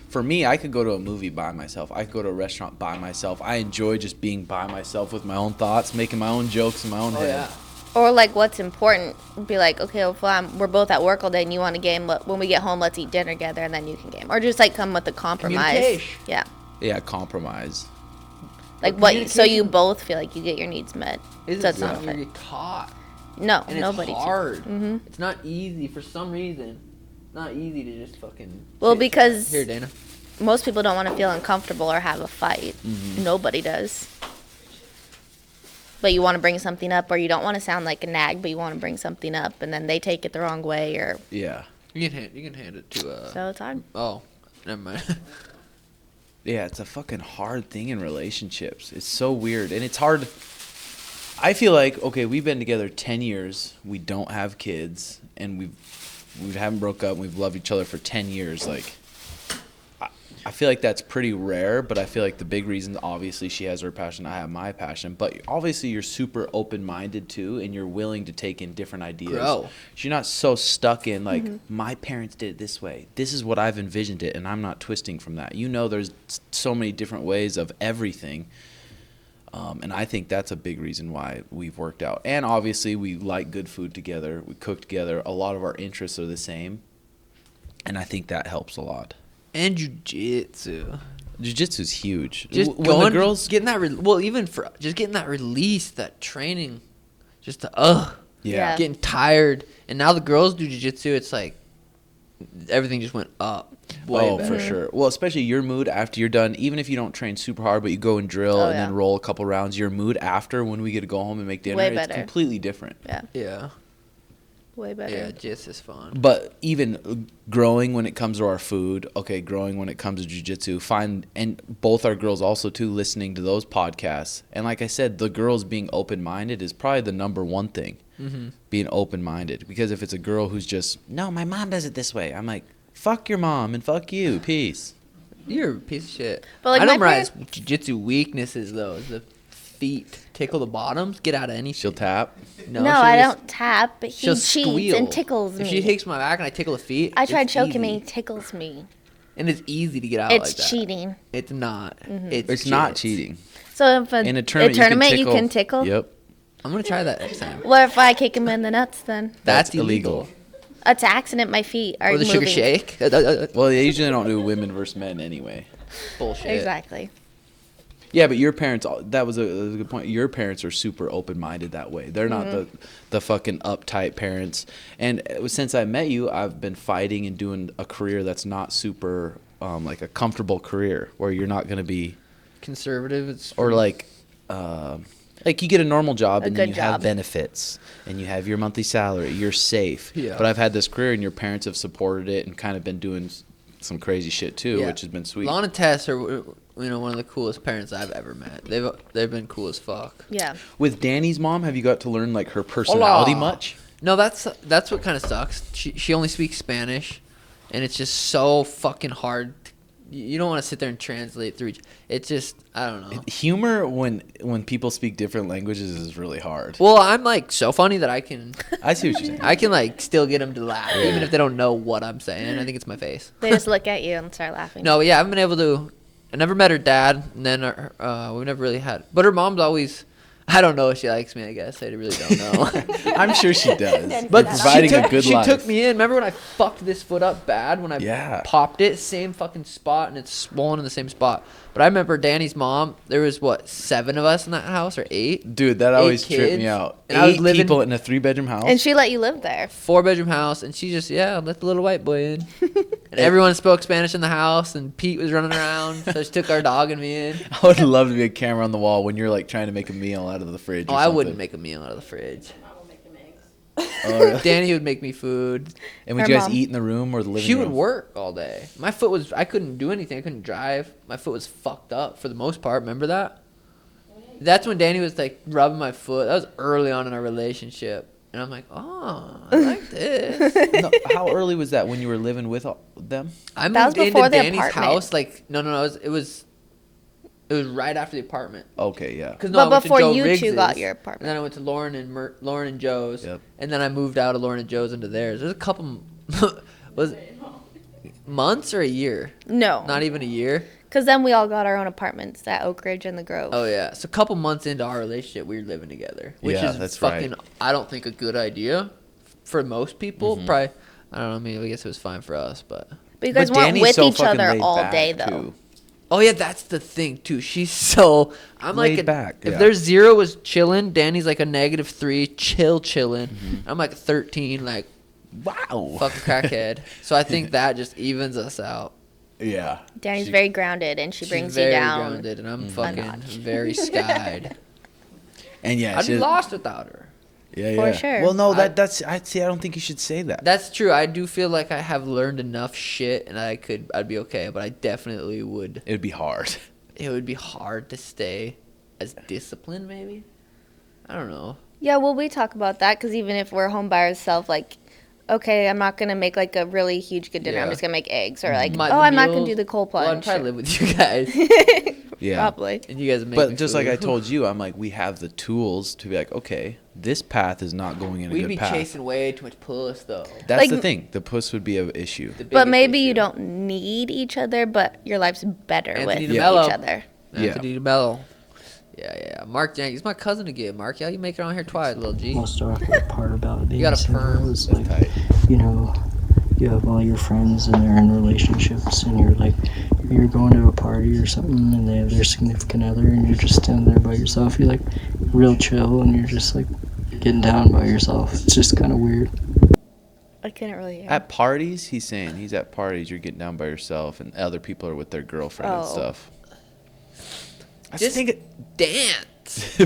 For me, I could go to a movie by myself. I could go to a restaurant by myself. I enjoy just being by myself with my own thoughts, making my own jokes in my own head.
Yeah.
Or like what's important, be like, okay, well, if we're both at work all day and you want to game, when we get home, let's eat dinner together and then you can game. Or just like come with a compromise.
Communication.
Yeah.
Yeah, compromise.
Like what? So you both feel like you get your needs met.
It's
So it's not
something
fair.
you're taught.
No,
And
nobody.
it's hard.
Mm-hmm.
It's not easy for some reason. Not easy to just fucking.
Well,
chit-chat.
because
Here, Dana.
most people don't want to feel uncomfortable or have a fight.
Mm-hmm.
Nobody does. But you want to bring something up, or you don't want to sound like a nag, but you want to bring something up, and then they take it the wrong way, or
Yeah.
You can hand it to
so it's hard.
Oh, never mind.
Yeah, it's a fucking hard thing in relationships. It's so weird. And it's hard. I feel like, okay, we've been together 10 years. We don't have kids. And we haven't broke up. We've loved each other for 10 years. Like, I feel like that's pretty rare. But I feel like the big reason, obviously, she has her passion. I have my passion. But obviously, you're super open-minded, too. And you're willing to take in different ideas.
Grow.
You're not so stuck in, like, my parents did it this way. This is what I've envisioned it, and I'm not twisting from that. You know there's so many different ways of everything. And I think that's a big reason why we've worked out. And obviously, we like good food together. We cook together. A lot of our interests are the same. And I think that helps a lot.
And jujitsu.
Jiu-jitsu's huge.
Just
When
going,
the girls...
getting that. Even for just getting that release, that training, just the
Yeah.
getting tired. And now the girls do jujitsu. It's like everything just went up. Way better.
For sure. Well, especially your mood after you're done, even if you don't train super hard, but you go and drill and then roll a couple rounds, your mood after when we get to go home and make dinner,
Way
it's
better.
completely different.
Yeah,
Yeah.
way better.
Yeah, jiu-jitsu is fun.
But even growing when it comes to our food, okay, growing when it comes to jiu-jitsu, and both our girls also too listening to those podcasts. And like I said, the girls being open-minded is probably the number one thing, being open-minded. Because if it's a girl who's just, no, my mom does it this way, I'm like, fuck your mom and fuck you, peace.
You're a piece of shit.
But, like,
I know
my
Mariah's jiu-jitsu weaknesses, though, is the feet. Tickle the bottoms, get out of any.
She'll tap.
No,
she'll
I
just-
don't tap, but he
She'll
cheats
squeal.
and tickles me.
If she takes my back and I tickle the feet,
I tried
it's
choking me,
easy.
he tickles me.
And it's easy to get out
It's
like that.
cheating.
It's not.
It's not cheating.
So if
In a tournament,
you can tickle?
Yep.
I'm going to try that next time.
What if I kick him in the nuts then?
That's illegal.
It's accident. My feet are
Or the
moving.
sugar shake.
Well, they usually don't do women versus men anyway.
Bullshit.
Exactly.
Yeah, but your parents, that was a good point. Your parents are super open-minded that way. They're not the fucking uptight parents. And since I met you, I've been fighting and doing a career that's not super, like a comfortable career where you're not going to be,
Conservative. It's
or like you get a normal job and then
good
you have
job.
benefits and you have your monthly salary. You're safe.
Yeah.
But I've had this career and your parents have supported it and kind of been doing some crazy shit too, which has been sweet.
Lon and Tess are one of the coolest parents I've ever met. They've been cool as fuck.
Yeah.
With Danny's mom, have you got to learn like her personality
Hola.
much?
No, that's what kind of sucks. She only speaks Spanish, and it's just so fucking hard. You don't want to sit there and translate through. It's just I don't know.
Humor when people speak different languages is really hard.
Well, I'm like so funny that I can
I see what you're saying.
I can like still get them to laugh even if they don't know what I'm saying. I think it's my face.
They just look at you and start laughing.
No, yeah, I haven't been able to. I never met her dad, and then we've never really had. But her mom's always. I don't know if she likes me. I guess I really don't know.
I'm sure she does.
But
providing a good
she
life.
took me in. Remember when I fucked this foot up bad when I popped it? Same fucking spot, and it's swollen in the same spot. But I remember Danny's mom. There was, 7 of us in that house, or 8?
Dude, that always tripped
kids.
me out.
And I was
8
living-
people in a 3-bedroom house.
And she let you live there.
4-bedroom house, and she just, let the little white boy in. And everyone spoke Spanish in the house, and Pete was running around, so she took our dog and me in.
I would love to be a camera on the wall when you're like trying to make a meal out of the fridge.
Oh,
or
I
something.
wouldn't make a meal out of the fridge.
Oh, really?
Danny would make me food.
And would
Her
you guys
mom.
eat in the room or the living
She
room?
would work all day. My foot was, I couldn't do anything. I couldn't drive. My foot was fucked up for the most part. Remember that? That's when Danny was like rubbing my foot. That was early on in our relationship. And I'm like, oh, I like this.
No, how early was that when you were living with them?
I
That was
moved into
before the
Danny's
apartment.
house. Like, no, it was right after the apartment.
Okay, yeah.
Cause
But
I went to
before
Joe
you two
Riggs's,
got your apartment.
And then I went to Lauren and Joe's.
Yep.
And then I moved out of Lauren and Joe's into theirs. There's a couple, was it months or a year?
No.
Not even a year.
Because then we all got our own apartments at Oak Ridge and the Grove.
Oh yeah, so a couple months into our relationship, we were living together, which
Yeah,
is
that's
fucking.
right.
I don't think a good idea for most people.
Mm-hmm.
Probably, I don't know. I mean, I guess it was fine for us, but.
But you guys
But
weren't
Danny's
with
so
each
fucking
other
laid
all
back,
day, though.
too.
Oh yeah, that's the thing too. She's so. I'm like
Laid back,
if
yeah.
there's 0 was chilling, Danny's like a -3, chilling.
Mm-hmm.
I'm like a 13, like
Wow.
fuck a crackhead. So I think that just evens us out.
Yeah.
Danny's
She-
very grounded, and she
She's
brings you
very
down.
grounded, and I'm
Mm-hmm.
fucking
notch.
very skied.
And yeah,
I'd be
she-
lost without her.
Yeah,
For
yeah.
sure.
Well, no,
I
don't think you should say that.
That's true. I do feel like I have learned enough shit, and I'd be okay. But I definitely would.
It would be hard.
It would be hard to stay as disciplined. Maybe. I don't know.
Yeah, well, we talk about that because even if we're home by ourselves, like, okay, I'm not going to make, like, a really huge good dinner. I'm
Yeah.
just going to make eggs. Or, like,
My-
oh,
the
I'm not going
meals-
to do the cold
Well, I'd
plunge.
probably live with you guys,
Yeah.
Probably.
and you guys make.
But
me
just
food.
like I told you, I'm like, we have the tools to be like, okay, this path is not going in a
we'd
good
be
path.
chasing way too much puss, though.
That's
Like-
the thing. The puss would be an issue.
The
But
biggest
maybe you
issue.
don't need each other, but your life's better
Anthony
with
DeMello.
each other.
Yeah.
Anthony DeMello. Yeah. Mark Jank, he's my cousin again. Mark, yeah, you make it on here twice, little G.
Most awkward part about being
got a
single
perm.
is like,
Tight.
you know, you have all your friends and they're in relationships, and you're going to a party or something, and they have their significant other, and you're just standing there by yourself. You're like real chill, and you're just like getting down by yourself. It's just kind of weird.
I couldn't really hear.
At parties, he's saying he's at parties, you're getting down by yourself, and other people are with their girlfriend and
Oh.
stuff. I
Just
think
dance.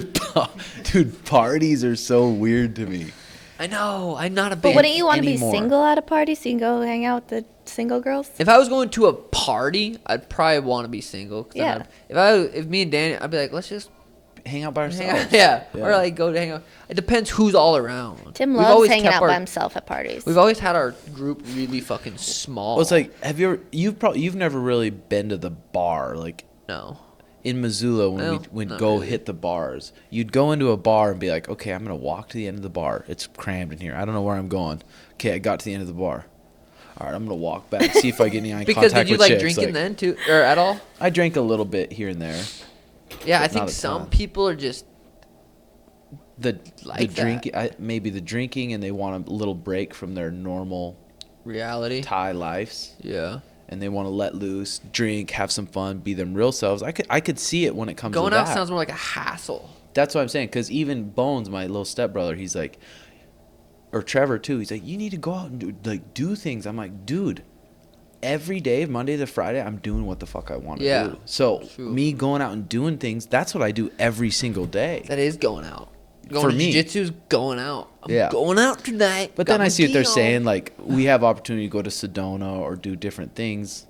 dude, parties are so weird to me.
I know. I'm not a big.
But wouldn't you want to be
anymore.
single at a party so you can go hang out with the single girls?
If I was going to a party, I'd probably want to be single. 'Cause then
Yeah.
if me and Danny, I'd be like, let's just
Hang out by
hang
ourselves.
out. Yeah.
Yeah.
Or like go to hang out. It depends who's all around.
Tim
We've
loves
always
hanging
kept
out
our-
by himself at parties.
We've always had our group really fucking small.
Well, it's like, you've never really been to the bar, like
no.
in Missoula when
No,
we would
not
go
really.
hit the bars. You'd go into a bar and be like, okay, I'm gonna walk to the end of the bar. It's crammed in here. I don't know where I'm going. Okay, I got to the end of the bar. All right, I'm gonna walk back, see if I get any eye
Because
contact
did you
with
like
chicks.
drinking then too, or at all?
I drank a little bit here and there.
Yeah, I
But
think
not a
some
ton.
people are just
The
Like that.
drinking, maybe the drinking, and they want a little break from their normal
reality.
Thai lives,
Yeah.
and they want to let loose, drink, have some fun, be them real selves. I could see it when it comes
Going
to
out
that.
sounds more like a hassle.
That's what I'm saying. Because even Bones, my little stepbrother, he's like, or Trevor too. He's like, you need to go out and do things. I'm like, dude, every day, Monday to Friday, I'm doing what the fuck I want to
Yeah,
do. So
true.
me going out and doing things, that's what I do every single day.
That is going out. Going
For
to
me.
jiu-jitsu's going out. I'm
Yeah.
going out tonight.
But
Got
then I
my
see what they're
gi on.
saying. Like, we have opportunity to go to Sedona or do different things.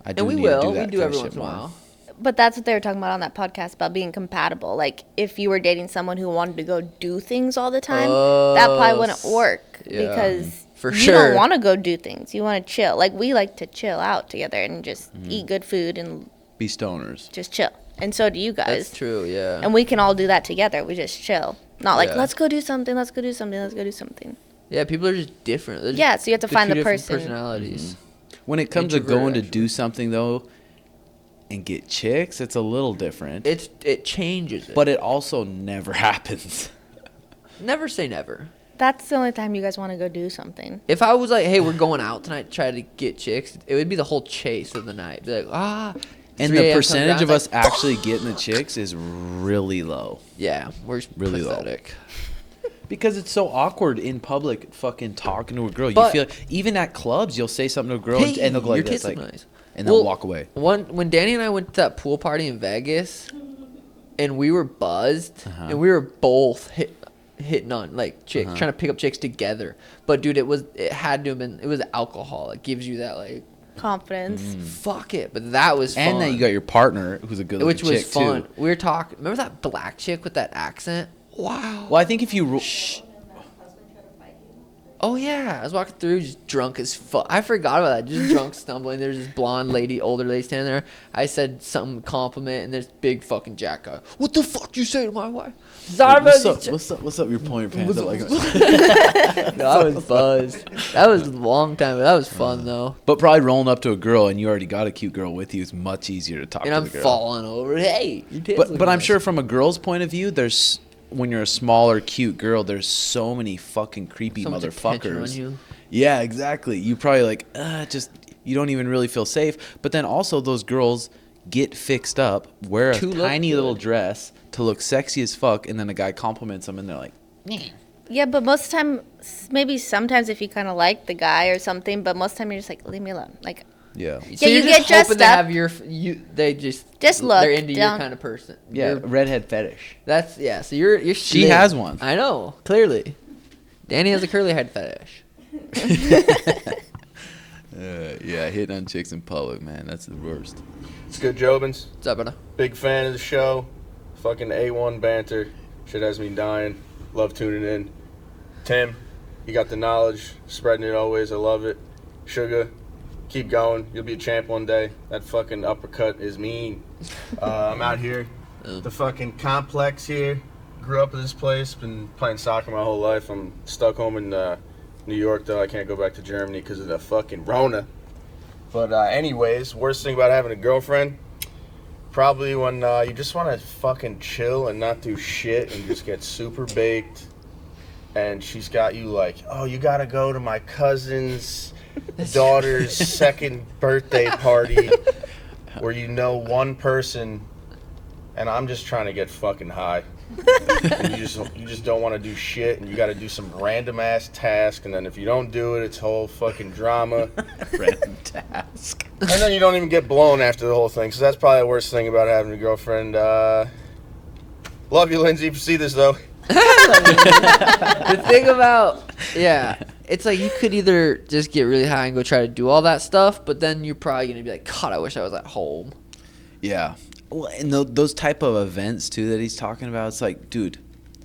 I do
And we
need
will.
to do
We
that
do
kind
every
of
once
shit
in a
more.
while.
But that's what they were talking about on that podcast about being compatible. Like, if you were dating someone who wanted to go do things all the time, that probably wouldn't work
yeah.
because
For
you
sure.
don't want to go do things. You want to chill. Like, we like to chill out together and just eat good food and
Be stoners.
just chill. And so do you guys.
That's true, yeah.
And we can all do that together. We just chill. Not like,
Yeah.
let's go do something, let's go do something, let's go do something.
Yeah, people are just different. They're just-
Yeah, so you have to
they're
find
two
the
different
person.
personalities.
When it comes to
Introvert,
going to
actually.
do something, though, and get chicks, it's a little different.
It changes it.
But it also never happens.
Never say never.
That's the only time you guys want to go do something.
If I was like, hey, we're going out tonight to try to get chicks, it would be the whole chase of the night. Be like,
And
3
the
a.m. comes
percentage
around,
of
it's
us actually getting the chicks is really low.
yeah, we're
Really low.
pathetic.
Because it's so awkward in public fucking talking to a girl.
But-
You feel even at clubs, you'll say something to a girl
Hey,
and they'll go like
your
this,
tits
like,
are nice.
and they'll walk away.
When Danny and I went to that pool party in Vegas, and we were buzzed, and we were both hitting on like chicks, trying to pick up chicks together. But dude, it had to have been. It was alcohol. It gives you that like
Confidence.
fuck it. But that was fun.
And then you got your partner who's a good
which
looking
was
chick
fun.
too.
We were talking. Remember that black chick with that accent? Wow.
Well, I think if you
Oh yeah, I was walking through just drunk as fuck. I forgot about that. Just drunk, stumbling. There's this blonde lady, older lady standing there. I said some compliment, and there's big fucking jack guy. What the fuck you say to my wife? Sorry,
what's
man.
up? What's up? You're pulling your pants up like.
No, I was buzzed. That was a long time. But that was fun though.
But probably rolling up to a girl and you already got a cute girl with you is much easier to talk
And
to
I'm
the girl.
falling over. Hey, your tits
But
look
I'm
nice.
sure from a girl's point of view, there's when you're a smaller, cute girl, there's so many fucking creepy
So much attention on
motherfuckers.
you.
Yeah, exactly. You probably like just you don't even really feel safe. But then also those girls get fixed up, wear a
To look
tiny
good.
little dress to look sexy as fuck, and then a guy compliments them, and they're like,
Yeah, but most of the time, maybe sometimes if you kind of like the guy or something, but most of the time you're just like, leave me alone. Like,
yeah,
So
Yeah,
you're
you
just
get dressed
hoping to
up.
have they just
look
they're into your
down.
kind of person.
yeah,
You're-
redhead fetish.
That's yeah. So you're
She
slick.
has one.
I know clearly. Danny has a curly head fetish.
Yeah, hitting on chicks in public, man, that's the worst.
It's good, Jobins.
What's up, brother?
Big fan of the show. Fucking A1 banter. Shit has me dying. Love tuning in. Tim, you got the knowledge. Spreading it always. I love it. Sugar, keep going. You'll be a champ one day. That fucking uppercut is mean. I'm out here. The fucking complex here. Grew up in this place. Been playing soccer my whole life. I'm stuck home in New York, though. I can't go back to Germany because of the fucking Rona. But anyways, worst thing about having a girlfriend, probably when you just want to fucking chill and not do shit and just get super baked. And she's got you like, oh, you got to go to my cousin's daughter's second birthday party where you know one person and I'm just trying to get fucking high. And you just don't want to do shit, and you got to do some random ass task, and then if you don't do it, it's whole fucking drama.
Random task.
And then you don't even get blown after the whole thing. So that's probably the worst thing about having a girlfriend. Love you, Lindsay. If you see this though.
The thing about it's like you could either just get really high and go try to do all that stuff, but then you're probably gonna be like, God, I wish I was at home.
Yeah. Well, and those type of events too that he's talking about, it's like, dude.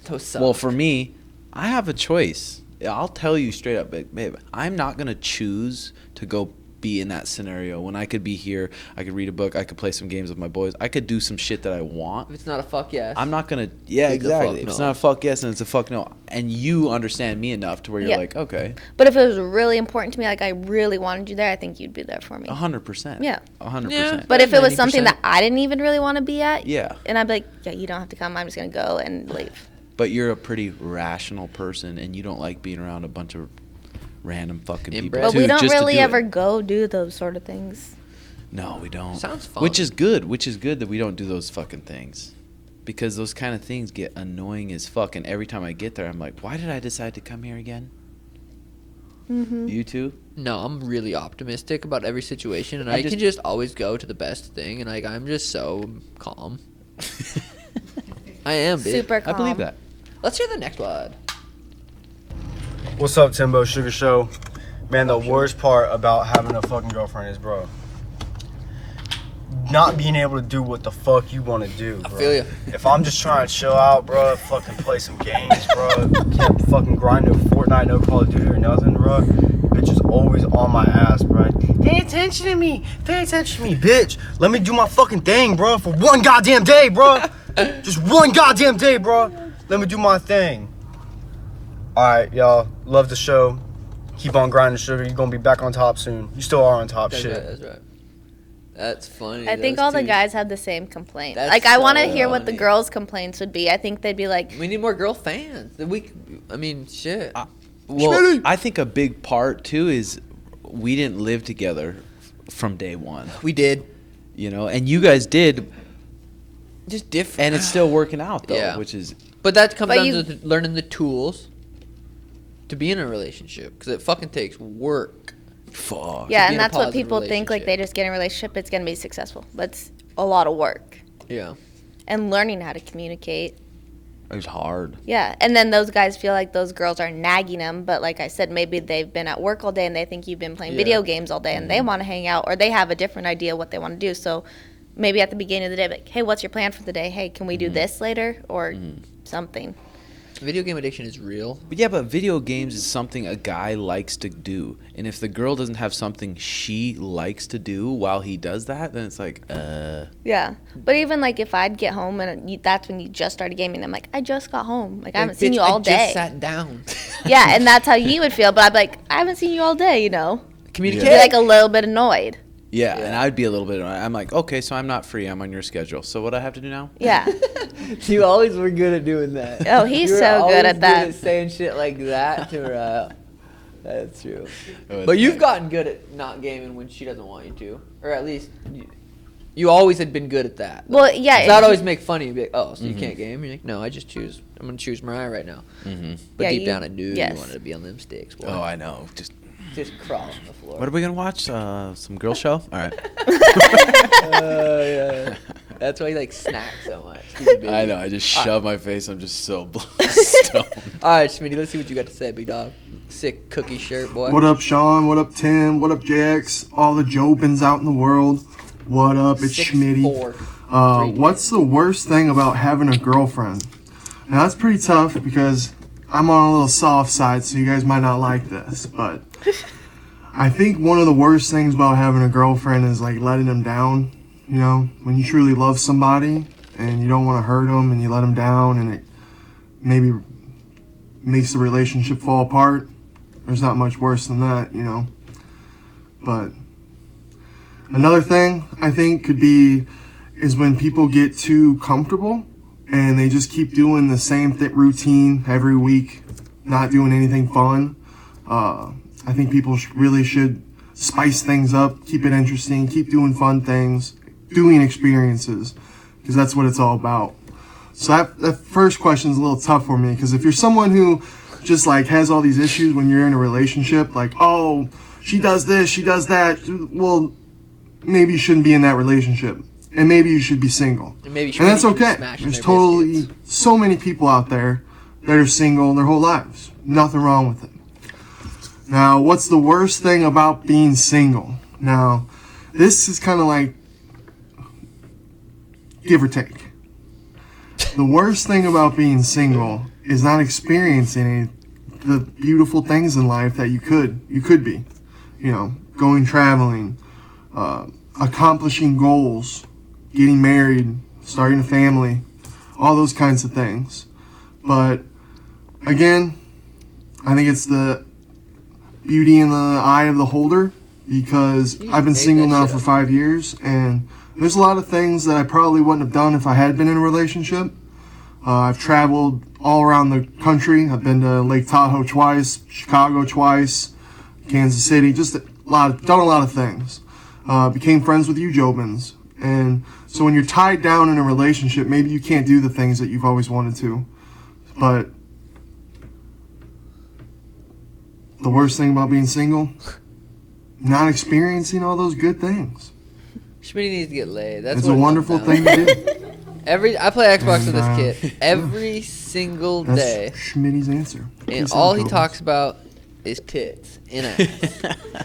Those suck.
Well, for me, I have a choice. I'll tell you straight up, babe, I'm not gonna choose to go be in that scenario when I could be here. I could read a book. I could play some games with my boys. I could do some shit that I want.
If it's not a fuck yes.
I'm not gonna. Yeah,
It's a
exactly.
fuck
If it's
no.
not a fuck yes, and it's a fuck no. And you understand me enough to where you're
Yeah.
like, okay,
but if it was really important to me, like I really wanted you there, I think you'd be there for me.
100%.
Yeah.
100%.
But if it was
90%.
something that I didn't even really want to be at,
Yeah.
and I'd be like, yeah, you don't have to come. I'm just gonna go and leave.
But you're a pretty rational person, and you don't like being around a bunch of random fucking people.
Inbred.
But
too,
we don't
just to
really
do it.
ever go do those sort of things.
No, we don't.
Sounds fun.
Which is good. Which is good that we don't do those fucking things, because those kind of things get annoying as fuck. And every time I get there, I'm like, why did I decide to come here again?
Mm-hmm.
You too?
No, I'm really optimistic about every situation, and
I
I
just-
can just always go to the best thing, and like I'm just so calm. I am, bitch.
Super
I
calm.
believe that.
Let's hear the next one.
What's up, Timbo Sugar Show? Man, the worst part about having a fucking girlfriend is, bro, not being able to do what the fuck you want to do, bro.
I feel ya.
If I'm just trying to chill out, bro, fucking play some games, bro, can't fucking grind no Fortnite, no Call of Duty or nothing, bro. Bitch is always on my ass, bro. Pay attention to me. Pay attention to me, bitch. Let me do my fucking thing, bro, for one goddamn day, bro. Just one goddamn day, bro. Let me do my thing. Alright, y'all. Love the show. Keep on grinding, Sugar. You're gonna be back on top soon. You still are on top,
That's
shit.
right. That's right. That's funny.
I think
those
all the
two.
guys have the same complaint.
That's
Like I want to
so
hear what the
funny.
girls' complaints would be. I think they'd be like,
We need more girl fans. I mean, shit.
Well, I think a big part too is we didn't live together from day one.
We did.
You know, and you guys did,
Just different.
and it's still working out though,
Yeah.
which is
But that comes
But
down
you-
to learning the tools. to be in a relationship because it fucking takes work.
Fuck.
Yeah,
be
and
in a
that's what
positive
people think. Like, they just get in a relationship, it's going to be successful. That's a lot of work.
Yeah.
And learning how to communicate.
It's hard.
Yeah, and then those guys feel like those girls are nagging them, but like I said, maybe they've been at work all day and they think you've been playing video games all day and they want to hang out, or they have a different idea what they want to do. So maybe at the beginning of the day, like, hey, what's your plan for the day? Hey, can we do this later or something?
Video game addiction is real.
But yeah, but video games is something a guy likes to do. And if the girl doesn't have something she likes to do while he does that, then it's like,
Yeah. But even like if I'd get home and that's when you just started gaming, I'm like, I just got home. Like, I haven't seen you all day.
I just sat down.
Yeah, and that's how he would feel. But I'd be like, I haven't seen you all day, you know?
Communicate.
Be like a little bit annoyed.
yeah, and I'd be a little bit, I'm like, okay, so I'm not free. I'm on your schedule. So what do I have to do now?
Yeah.
You always were good at doing that.
Oh, he's
You were
so good
always
at that.
saying shit like that to her. That's true.
was
But you've
nice.
gotten good at not gaming when she doesn't want you to, or at least you always had been good at that.
Well, yeah.
'Cause I'd always make fun of you. Be like, oh, so you can't game? You're like, no, I just choose. I'm gonna choose Mariah right now. But
Yeah,
deep down, I knew
yes.
you wanted to be on them sticks. Boy.
Oh, I know.
Just crawl on the floor.
What are we going to watch? Some girl show? All right.
Yeah. That's why you like snack so much. Keep you busy.
I know. I just shove my face. I'm just so stoned.
All right, Schmitty, let's see what you got to say, big dog. Sick cookie shirt, boy.
What up, Sean? What up, Tim? What up, JX? All the Jobins out in the world. What up? It's
6'4".
Schmitty. What's the worst thing about having a girlfriend? Now, that's pretty tough because I'm on a little soft side, so you guys might not like this, but I think one of the worst things about having a girlfriend is like letting them down. You know, when you truly love somebody and you don't want to hurt them and you let them down and it maybe makes the relationship fall apart. There's not much worse than that, you know. But another thing I think could be is when people get too comfortable and they just keep doing the same routine every week, not doing anything fun. I think people really should spice things up, keep it interesting, keep doing fun things, doing experiences, because that's what it's all about. So that first question is a little tough for me, because if you're someone who just like has all these issues when you're in a relationship, like, oh, she does this, she does that, well, maybe you shouldn't be in that relationship. And maybe you should be single.
And
that's okay. There's totally so many people out there that are single their whole lives. Nothing wrong with it. Now, what's the worst thing about being single? Now, this is kind of like give or take. The worst thing about being single is not experiencing the beautiful things in life that you could be. You know, going traveling, accomplishing goals, getting married, starting a family, all those kinds of things. But again, I think it's the beauty in the eye of the holder, because I've been single now for 5 years, and there's a lot of things that I probably wouldn't have done if I had been in a relationship. I've traveled all around the country. I've been to Lake Tahoe twice, Chicago twice, Kansas City, just done a lot of things. Became friends with you Jobins. And so when you're tied down in a relationship, maybe you can't do the things that you've always wanted to. But the worst thing about being single, not experiencing all those good things.
Schmitty needs to get laid. That's
It's
what
a wonderful thing to do.
I play Xbox with this kid every single
That's
day.
Schmitty's answer.
And all he talks about is tits and ass.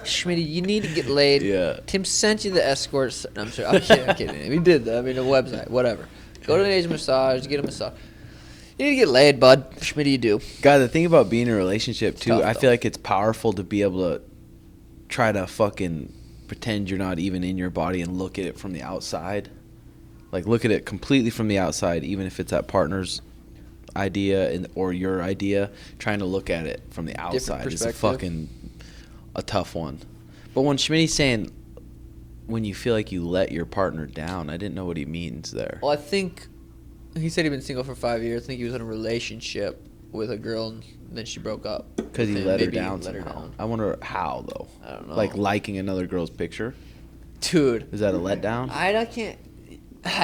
Schmitty, you need to get laid.
Yeah.
Tim sent you the escort. No, I'm sorry. I'm kidding. He did that. I mean, a website, whatever. Go to an Asian massage, get a massage. You need to get laid, bud. Schmitty, you do.
God, the thing about being in a relationship, too,
Tough,
I
though.
feel like it's powerful to be able to try to fucking pretend you're not even in your body and look at it from the outside. Like, look at it completely from the outside, even if it's that partner's idea or your idea. Trying to look at it from the outside is a tough one. But when Schmitty's saying when you feel like you let your partner down, I didn't know what he means there.
Well, I think he said he'd been single for 5 years. I think he was in a relationship with a girl, and then she broke up.
Because he
And
let her
maybe he
down
let her
somehow.
down.
I wonder how, though.
I don't know.
Like liking another girl's picture?
Dude.
Is that a letdown?
I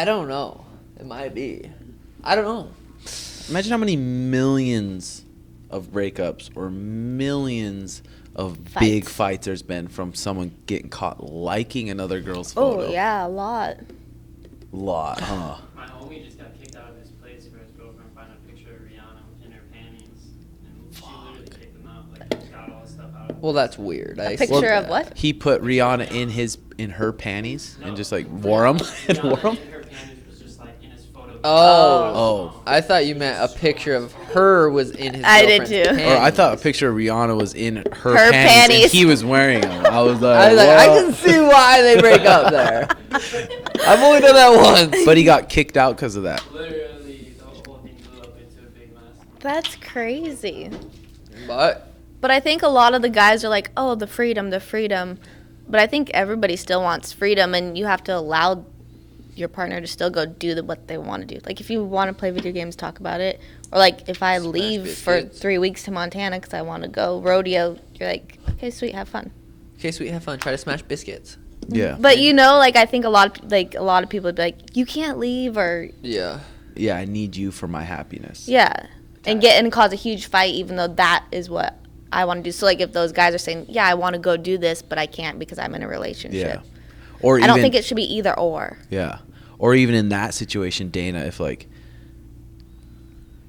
don't know. It might be. I don't know.
Imagine how many millions of breakups or millions of big fights there's been from someone getting caught liking another girl's photo.
Oh, yeah, a lot.
Huh?
My homie just got kicked out of his place for his girlfriend finding a picture of Rihanna in her panties. And she literally kicked him out. Like, he got all his stuff out.
Well, that's weird.
A picture of what?
He put Rihanna in her panties and just like wore them and wore them.
Oh. I thought you meant a picture of her was in his
I did
girlfriend's
too.
panties.
Or I thought a picture of Rihanna was in her
panties.
and he was wearing them. I was like,
I can see why they break up there. I've only done that once.
But he got kicked out because of that.
Literally, the whole thing blew up into a big mess.
That's crazy.
But
I think a lot of the guys are like, oh, the freedom. But I think everybody still wants freedom, and you have to allow your partner to still go do what they want to do. Like, if you want to play video games, talk about it. Or, like, if I leave for 3 weeks to Montana because I want to go rodeo, you're like, okay, sweet, have fun.
Okay, sweet, have fun. Try to smash biscuits.
Yeah.
But, you know, like, I think a lot of people would be like, you can't leave, or...
Yeah.
Yeah, I need you for my happiness.
Yeah. And cause a huge fight, even though that is what I want to do. So, like, if those guys are saying, yeah, I want to go do this, but I can't because I'm in a relationship.
Yeah. Or
I don't think it should be either or.
Yeah. Or even in that situation, Dana, if like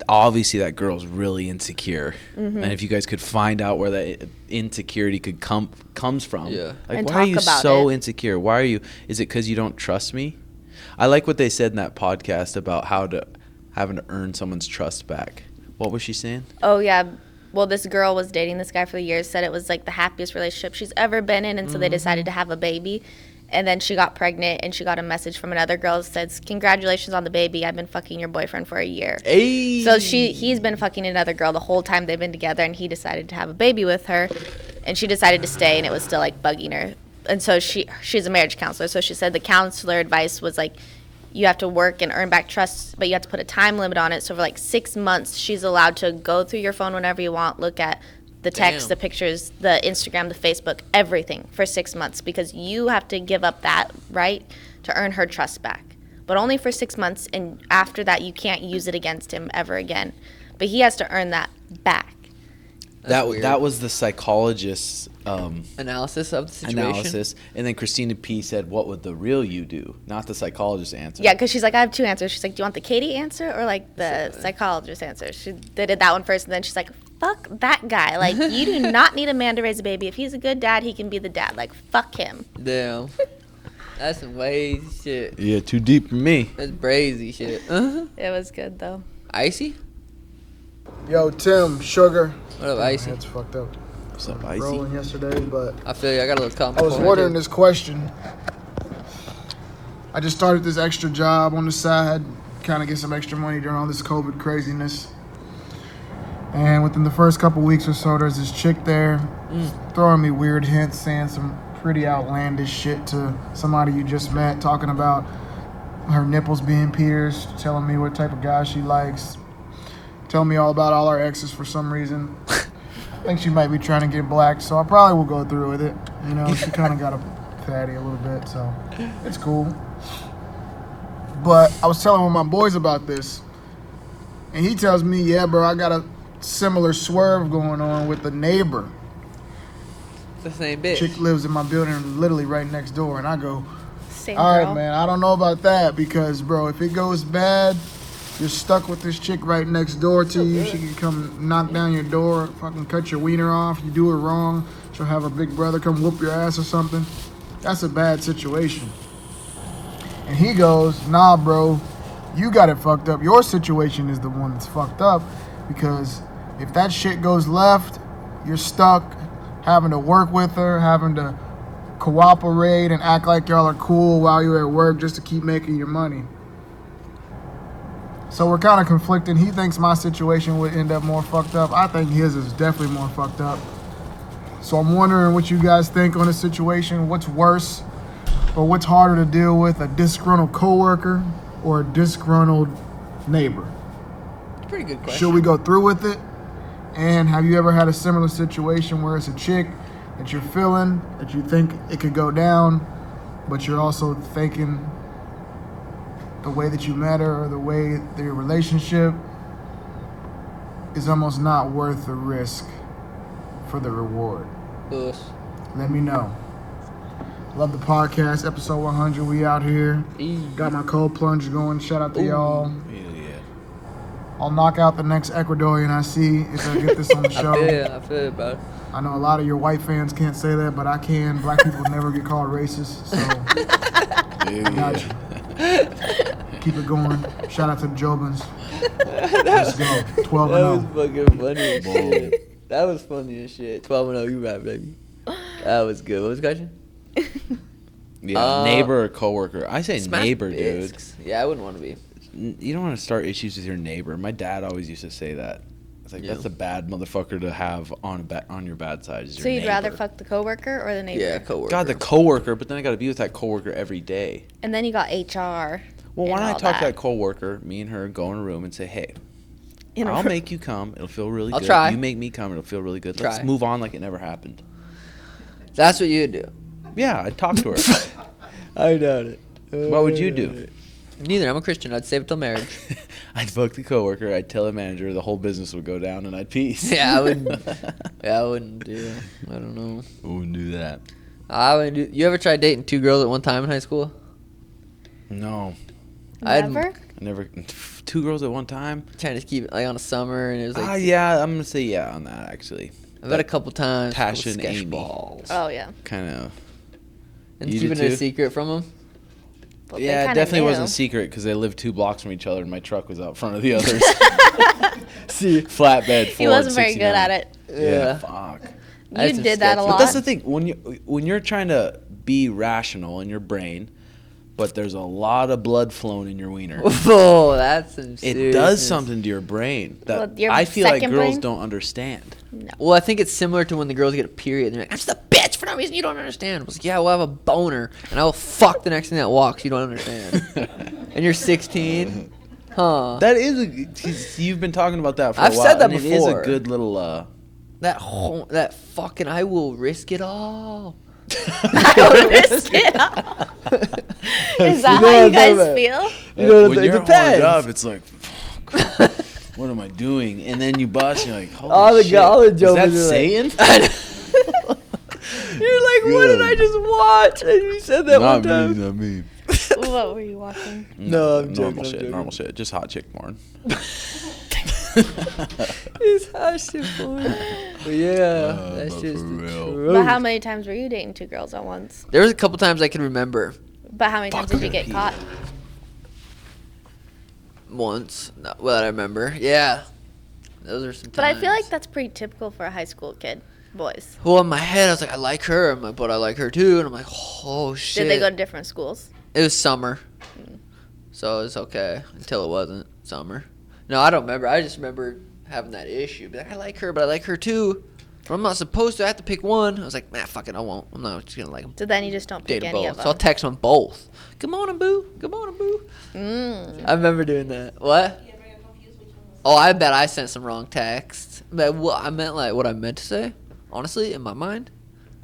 obviously that girl's really insecure, and if you guys could find out where that insecurity comes from,
yeah.
Like,
and
why are you so
it.
insecure? Why are you? Is it because you don't trust me? I like what they said in that podcast about having to earn someone's trust back. What was she saying?
Oh yeah. Well, this girl was dating this guy for years, said it was like the happiest relationship she's ever been in, and so they decided to have a baby. And then she got pregnant, and she got a message from another girl that says, congratulations on the baby. I've been fucking your boyfriend for a year.
Hey.
So he's been fucking another girl the whole time they've been together, and he decided to have a baby with her. And she decided to stay, and it was still, like, bugging her. And so she's a marriage counselor. So she said the counselor advice was, like, you have to work and earn back trust, but you have to put a time limit on it. So for, like, 6 months, she's allowed to go through your phone whenever you want, look at the text, the pictures, the Instagram, the Facebook, everything for 6 months, because you have to give up that right to earn her trust back. But only for 6 months, and after that, you can't use it against him ever again. But he has to earn that back.
That was the psychologist's
analysis of the situation.
And then Christina P. said, what would the real you do? Not the psychologist's answer.
Yeah, because she's like, I have two answers. She's like, do you want the Katie answer or, like, the psychologist's answer? They did that one first, and then she's like, fuck that guy. Like, you do not need a man to raise a baby. If he's a good dad, he can be the dad. Like, fuck him.
Damn. That's some lazy shit.
Yeah, too deep for me.
That's brazy shit.
It was good, though.
Icy?
Yo, Tim, Sugar.
What up, Icy?
That's fucked up.
What's up, Icy?
Rolling yesterday, but
I feel you. I got a little comment.
I was wondering this question. I just started this extra job on the side, kind of get some extra money during all this COVID craziness. And within the first couple weeks or so, there's this chick there throwing me weird hints, saying some pretty outlandish shit to somebody you just met, talking about her nipples being pierced, telling me what type of guy she likes, telling me all about all our exes for some reason. I think she might be trying to get black, so I probably will go through with it. You know, she kind of got a fatty a little bit, so it's cool. But I was telling one of my boys about this, and he tells me, yeah, bro, I got a similar swerve going on with the neighbor.
It's the same bitch.
Chick lives in my building literally right next door, and I go,
Same
all
girl.
right, man, I don't know about that, because, bro, if it goes bad, you're stuck with this chick right next door to you. She can come knock down your door, fucking cut your wiener off. You do her wrong, she'll have her big brother come whoop your ass or something. That's a bad situation. And he goes, nah, bro, you got it fucked up. Your situation is the one that's fucked up, because if that shit goes left, you're stuck having to work with her, having to cooperate and act like y'all are cool while you're at work just to keep making your money. So we're kind of conflicting. He thinks my situation would end up more fucked up. I think his is definitely more fucked up. So I'm wondering what you guys think on the situation. What's worse, or what's harder to deal with, a disgruntled coworker or a disgruntled neighbor?
Pretty good question.
Should we go through with it? And have you ever had a similar situation where it's a chick that you're feeling, that you think it could go down, but you're also thinking the way that you met her or the way their relationship is almost not worth the risk for the reward?
Us.
Let me know. Love the podcast, episode 100. We out here. Got my cold plunge going. Shout out to y'all. I'll knock out the next Ecuadorian I see if I get this on the show.
I feel it, bro.
I know a lot of your white fans can't say that, but I can. Black people never get called racist, so I got you. Keep it going. Shout out to the Jobins. Let's go. 12
That
and
was
0.
fucking funny as shit. That was funny as shit. 12 and 0, you right, baby. That was good. What was the question?
Yeah, neighbor or coworker. I say
Smash
neighbor,
bisques. Yeah, I wouldn't want to be.
You don't want to start issues with your neighbor. My dad always used to say that. It's like, that's a bad motherfucker to have on your bad side. Is your
So you'd
neighbor.
rather fuck the coworker or the neighbor?
Yeah, coworker.
God, the coworker, but then I got to be with that coworker every day.
And then you got HR.
Well, why
and
don't I
all
talk to that coworker, me and her, go in a room and say, hey,
In a
I'll
room.
make you come. It'll feel really
I'll
good.
try.
You make me come. It'll feel really good. Let's
Try.
move on like it never happened.
That's what you'd do.
Yeah, I'd talk to her.
I doubt it.
What would you do?
Neither. I'm a Christian. I'd save it till marriage.
I'd fuck the coworker. I'd tell the manager. The whole business would go down, and I'd peace.
Yeah, I wouldn't. Yeah, I wouldn't do. I don't know.
I wouldn't do that.
I wouldn't do. You ever tried dating 2 girls at one time in high school?
No.
Never?
I never. 2 girls at one time.
Trying to keep it like on a summer, and it was like.
Yeah, I'm gonna say yeah on that actually.
I've had a couple times.
Tasha and
sketch
Amy.
balls.
Oh, yeah.
Kind of.
And
You
keeping
did
it a
too?
secret from them.
Well, they
Yeah, it
kinda
definitely
knew.
wasn't secret because they lived 2 blocks from each other, and my truck was out front of the others. See, flatbed.
He wasn't very good at it.
Yeah, fuck.
You did that a lot.
But that's the thing when you're trying to be rational in your brain, but there's a lot of blood flowing in your wiener.
Oh, that's some
It
seriousness.
does something to your brain that
Well, your
I feel like
second
girls
brain?
don't understand.
Well, I think it's similar to when the girls get a period. They're like, I'm just a bitch for no reason you don't understand. I was like, yeah, we'll have a boner, and I will fuck the next thing that walks. You don't understand. And you're 16. Huh.
That is you've been talking about that for
I've
a while.
said that
and It is
before.
a good little
That fucking I will risk it all.
Risk it all. Is that how you guys feel?
You know,
when
it
you're
depends.
horned up, it's like, fuck, what am I doing? And then you bust, and you're like, holy
All the
shit.
all the
Is
Jobins
that
are
Satan?
Like, you're like, what did I just watch? And you said that one time.
Not me.
What were you watching?
No, I'm
normal
joking, I'm
normal shit. Just hot chick porn.
It's hot shit porn. But yeah, that's
but
just
for
the
real.
truth.
But how many times were you dating 2 girls at once?
There was a couple times I can remember.
But how many times did you get caught?
Once, no, well, that I remember. Yeah, those are some times.
But I feel like that's pretty typical for a high school kid, boys.
Well, in my head, I was like, I like her. I'm like, but I like her too. And I'm like, oh shit.
Did they go to different schools?
It was summer, so it was okay until it wasn't summer. No, I don't remember. I just remember having that issue. Be like, I like her, but I like her too. But I'm not supposed to. I have to pick one. I was like, nah, fuck it, I won't. I'm not just gonna like them.
So then you just don't pick
Date them
any
both.
of them.
So I'll text them both. Good morning, boo. Good morning, boo. I remember doing that. What? Oh, I bet I sent some wrong texts. But what I meant, like what I meant to say. Honestly, in my mind.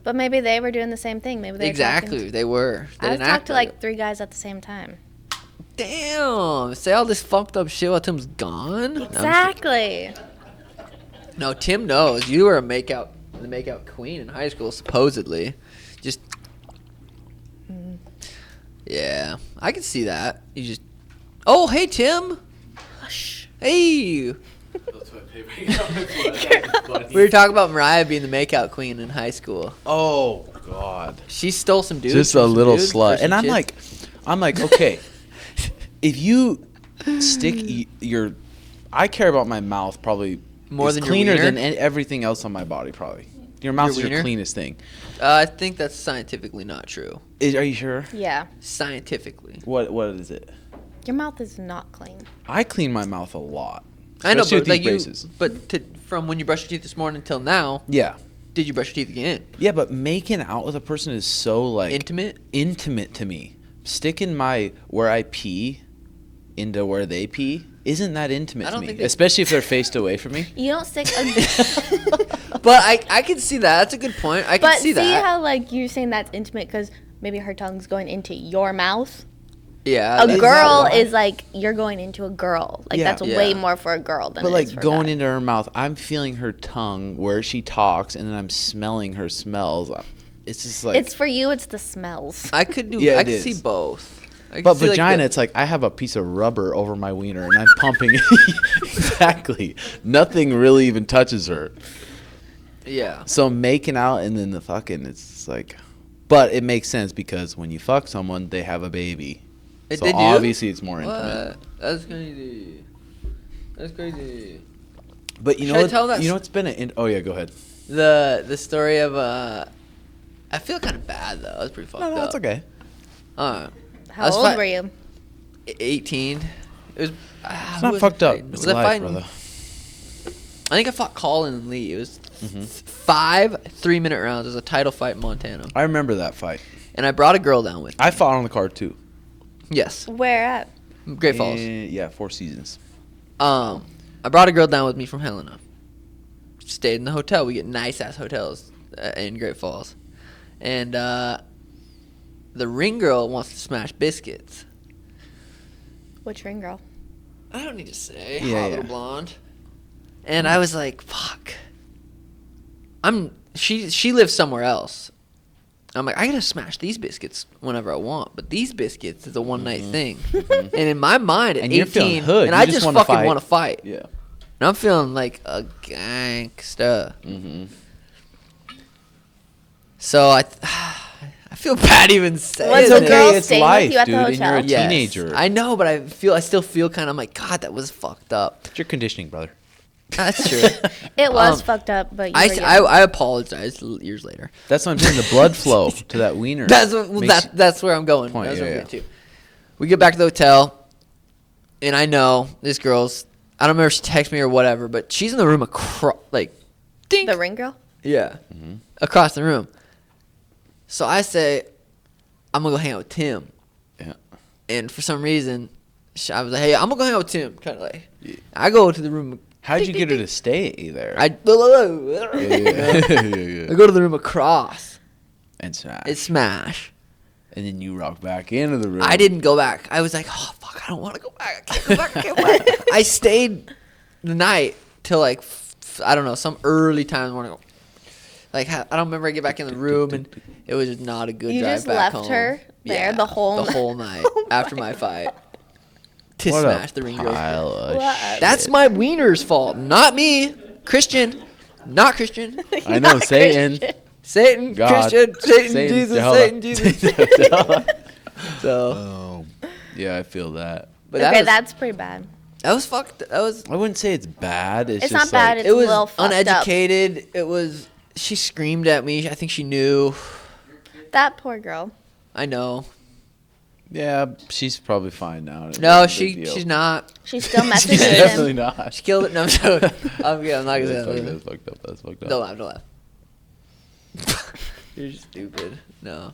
But maybe they were doing the same thing. Maybe they were
Exactly,
talking
they were. They
I
didn't
talked
act
to like 3 guys at the same time.
Damn! Say all this fucked up shit while Tim's gone.
Exactly.
No, Tim knows. You were the makeout queen in high school, supposedly. Just. Yeah, I can see that. You just. Oh, hey, Tim. Hush. Hey. We were talking about Mariah being the makeout queen in high school.
Oh God.
She stole some dudes.
Just
from
a
some
little
dudes
slut.
for some
And
chicks.
I'm like, okay, if you stick your, I care about my mouth probably
More
is
than your
cleaner
wiener?
than everything else on my body probably. Your mouth is
wiener?
your cleanest thing.
I think that's scientifically not true.
Are you sure?
Yeah.
Scientifically.
What is it?
Your mouth is not clean.
I clean my mouth a lot.
I know,
Especially
but
with
like
these
you,
braces.
from when you brushed your teeth this morning until now,
Yeah.
did you brush your teeth again?
Yeah, but making out with a person is so like intimate to me. Sticking my where I pee into where they pee isn't that intimate
I
to
don't
me,
think they-
especially if they're faced away from me.
You don't stick a...
But I can see that. That's a good point. I can
But
see
see
that.
how like you're saying that's intimate because maybe her tongue's going into your mouth?
Yeah.
A
that's
girl
not-
is like you're going into a girl. Like
Yeah.
that's
Yeah.
way more for a girl than
But
it
like
is for a
going
guy.
into her mouth, I'm feeling her tongue where she talks, and then I'm smelling her smells. It's just like.
It's for you. It's the smells.
I could do.
Yeah,
I
it
could see
is.
both. I could
But
see, like,
vagina,
the-
it's like I have a piece of rubber over my wiener, and I'm pumping. Exactly. Nothing really even touches her.
Yeah.
So making out and then the fucking, it's just like. But it makes sense because when you fuck someone, they have a baby.
It
So
did you?
obviously it's more intimate.
What? That's crazy. That's crazy.
But you
Should
know
I
what?
tell that
You know what's been oh yeah, go ahead.
The story of I feel kind of bad though. That's pretty fucked up.
No, it's okay.
I
How
was
old were you?
18. It was.
It's not fucked up. It's life, brother.
I think I fought Colin and Lee. It was
Mhm.
5 3-minute rounds. It was a title fight in Montana.
I remember that fight.
And I brought a girl down with me.
I fought on the card too.
Yes.
Where at?
Great Falls.
Yeah, 4 Seasons.
I brought a girl down with me from Helena. Stayed in the hotel. We get nice ass hotels in Great Falls, and the ring girl wants to smash biscuits.
Which ring girl?
I don't need to say.
Yeah,
Hot
yeah.
little blonde. And I was like, "Fuck." She lives somewhere else. I'm like, I gotta smash these biscuits whenever I want, but these biscuits is a one night thing. And in my mind, at
And
18,
you're feeling hood.
and
You
I
just
just
wanna
fucking
fight.
want to fight.
Yeah.
And I'm feeling like a gangsta.
Mm-hmm.
So I feel bad even saying
Was
it.
the girl
it's
staying
life,
with you at
dude,
the
and you're a
hotel?
Yes.
teenager.
I know, but I still feel kind of. I'm like, God, that was fucked up.
It's your conditioning, brother.
That's true.
It was fucked up, but you
I,
were young.
I apologized years later.
That's what I'm saying. The blood flow to that wiener.
That's where I'm going.
Point,
That's
yeah,
where I'm
yeah.
going to. We get back to the hotel, and I know this girl's. I don't remember if she texted me or whatever, but she's in the room across, like, ding.
The ring girl?
Yeah, across the room. So I say, I'm gonna go hang out with Tim.
Yeah.
And for some reason, I was like, hey, I'm gonna go hang out with Tim. Kind of like, I go to the room.
How'd you get her to stay there?
I
yeah.
I go to the room across.
And smash.
It's smash.
And then you rock back into the room.
I didn't go back. I was like, oh fuck, I don't want to go back. I can't go back. I can't go back. I stayed the night till like I don't know, some early time in the morning. Like I don't remember. I get back in the room and it was just not a good
You
drive
just
back
left
home.
her there the whole
night after my fight to
What
smash
a
the ring girl.
pile of
What?
shit.
That's my wiener's fault, not me. Christian, not Christian.
I know,
Not
Satan.
Christian.
Satan,
God.
Christian, Satan,
Satan,
Jesus,
Jehovah.
Satan, Jesus. So,
Oh, yeah, I feel that.
but
Okay,
that
that's pretty bad.
was fucked. That was.
I wouldn't say it's bad. It's
It's
just
not bad,
like,
it's
It
a
was
little fucked up.
uneducated. It was. She screamed at me. I think she knew.
That poor girl.
I know.
yeah, she's probably fine now. It
No,
wasn't a big deal.
she's not.
She's still
She's
messaging
definitely
him.
not.
She killed it. No, I'm joking. I'm not gonna say that.
That's fucked up. That's fucked up.
Don't laugh. Don't laugh. You're stupid. No.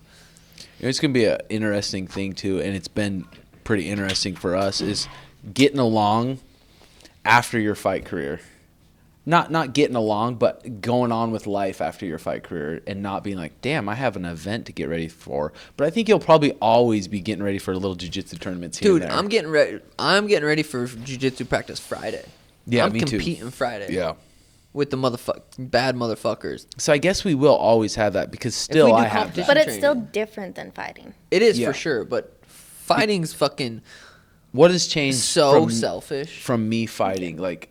You know, it's gonna be an interesting thing too, and it's been pretty interesting for us is getting along after your fight career. Not getting along, but going on with life after your fight career and not being like, damn, I have an event to get ready for. But I think you'll probably always be getting ready for little jiu-jitsu tournaments here
Dude,
and there.
I'm getting ready. I'm getting ready for jiu-jitsu practice Friday.
Yeah,
I'm
me too.
competing Friday.
Yeah.
With the bad motherfuckers.
So I guess we will always have that because still
do
I have
competition-
that.
But it's
training.
still different than fighting.
It is
Yeah.
for sure, but fighting's fucking
What has changed
so
from,
selfish.
from me fighting, like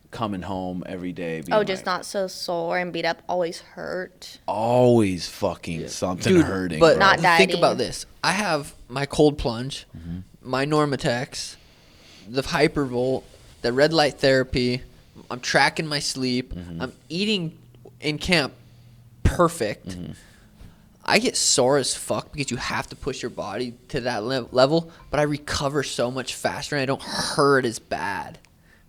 coming home every day? Being
Oh, just
like,
not so sore and beat up, always hurt.
always fucking something
Dude,
hurting.
but
bro.
Not
think
dieting.
about this. I have my cold plunge, my Normatex, the Hypervolt, the red light therapy. I'm tracking my sleep. I'm eating in camp perfect. I get sore as fuck because you have to push your body to that level, but I recover so much faster and I don't hurt as bad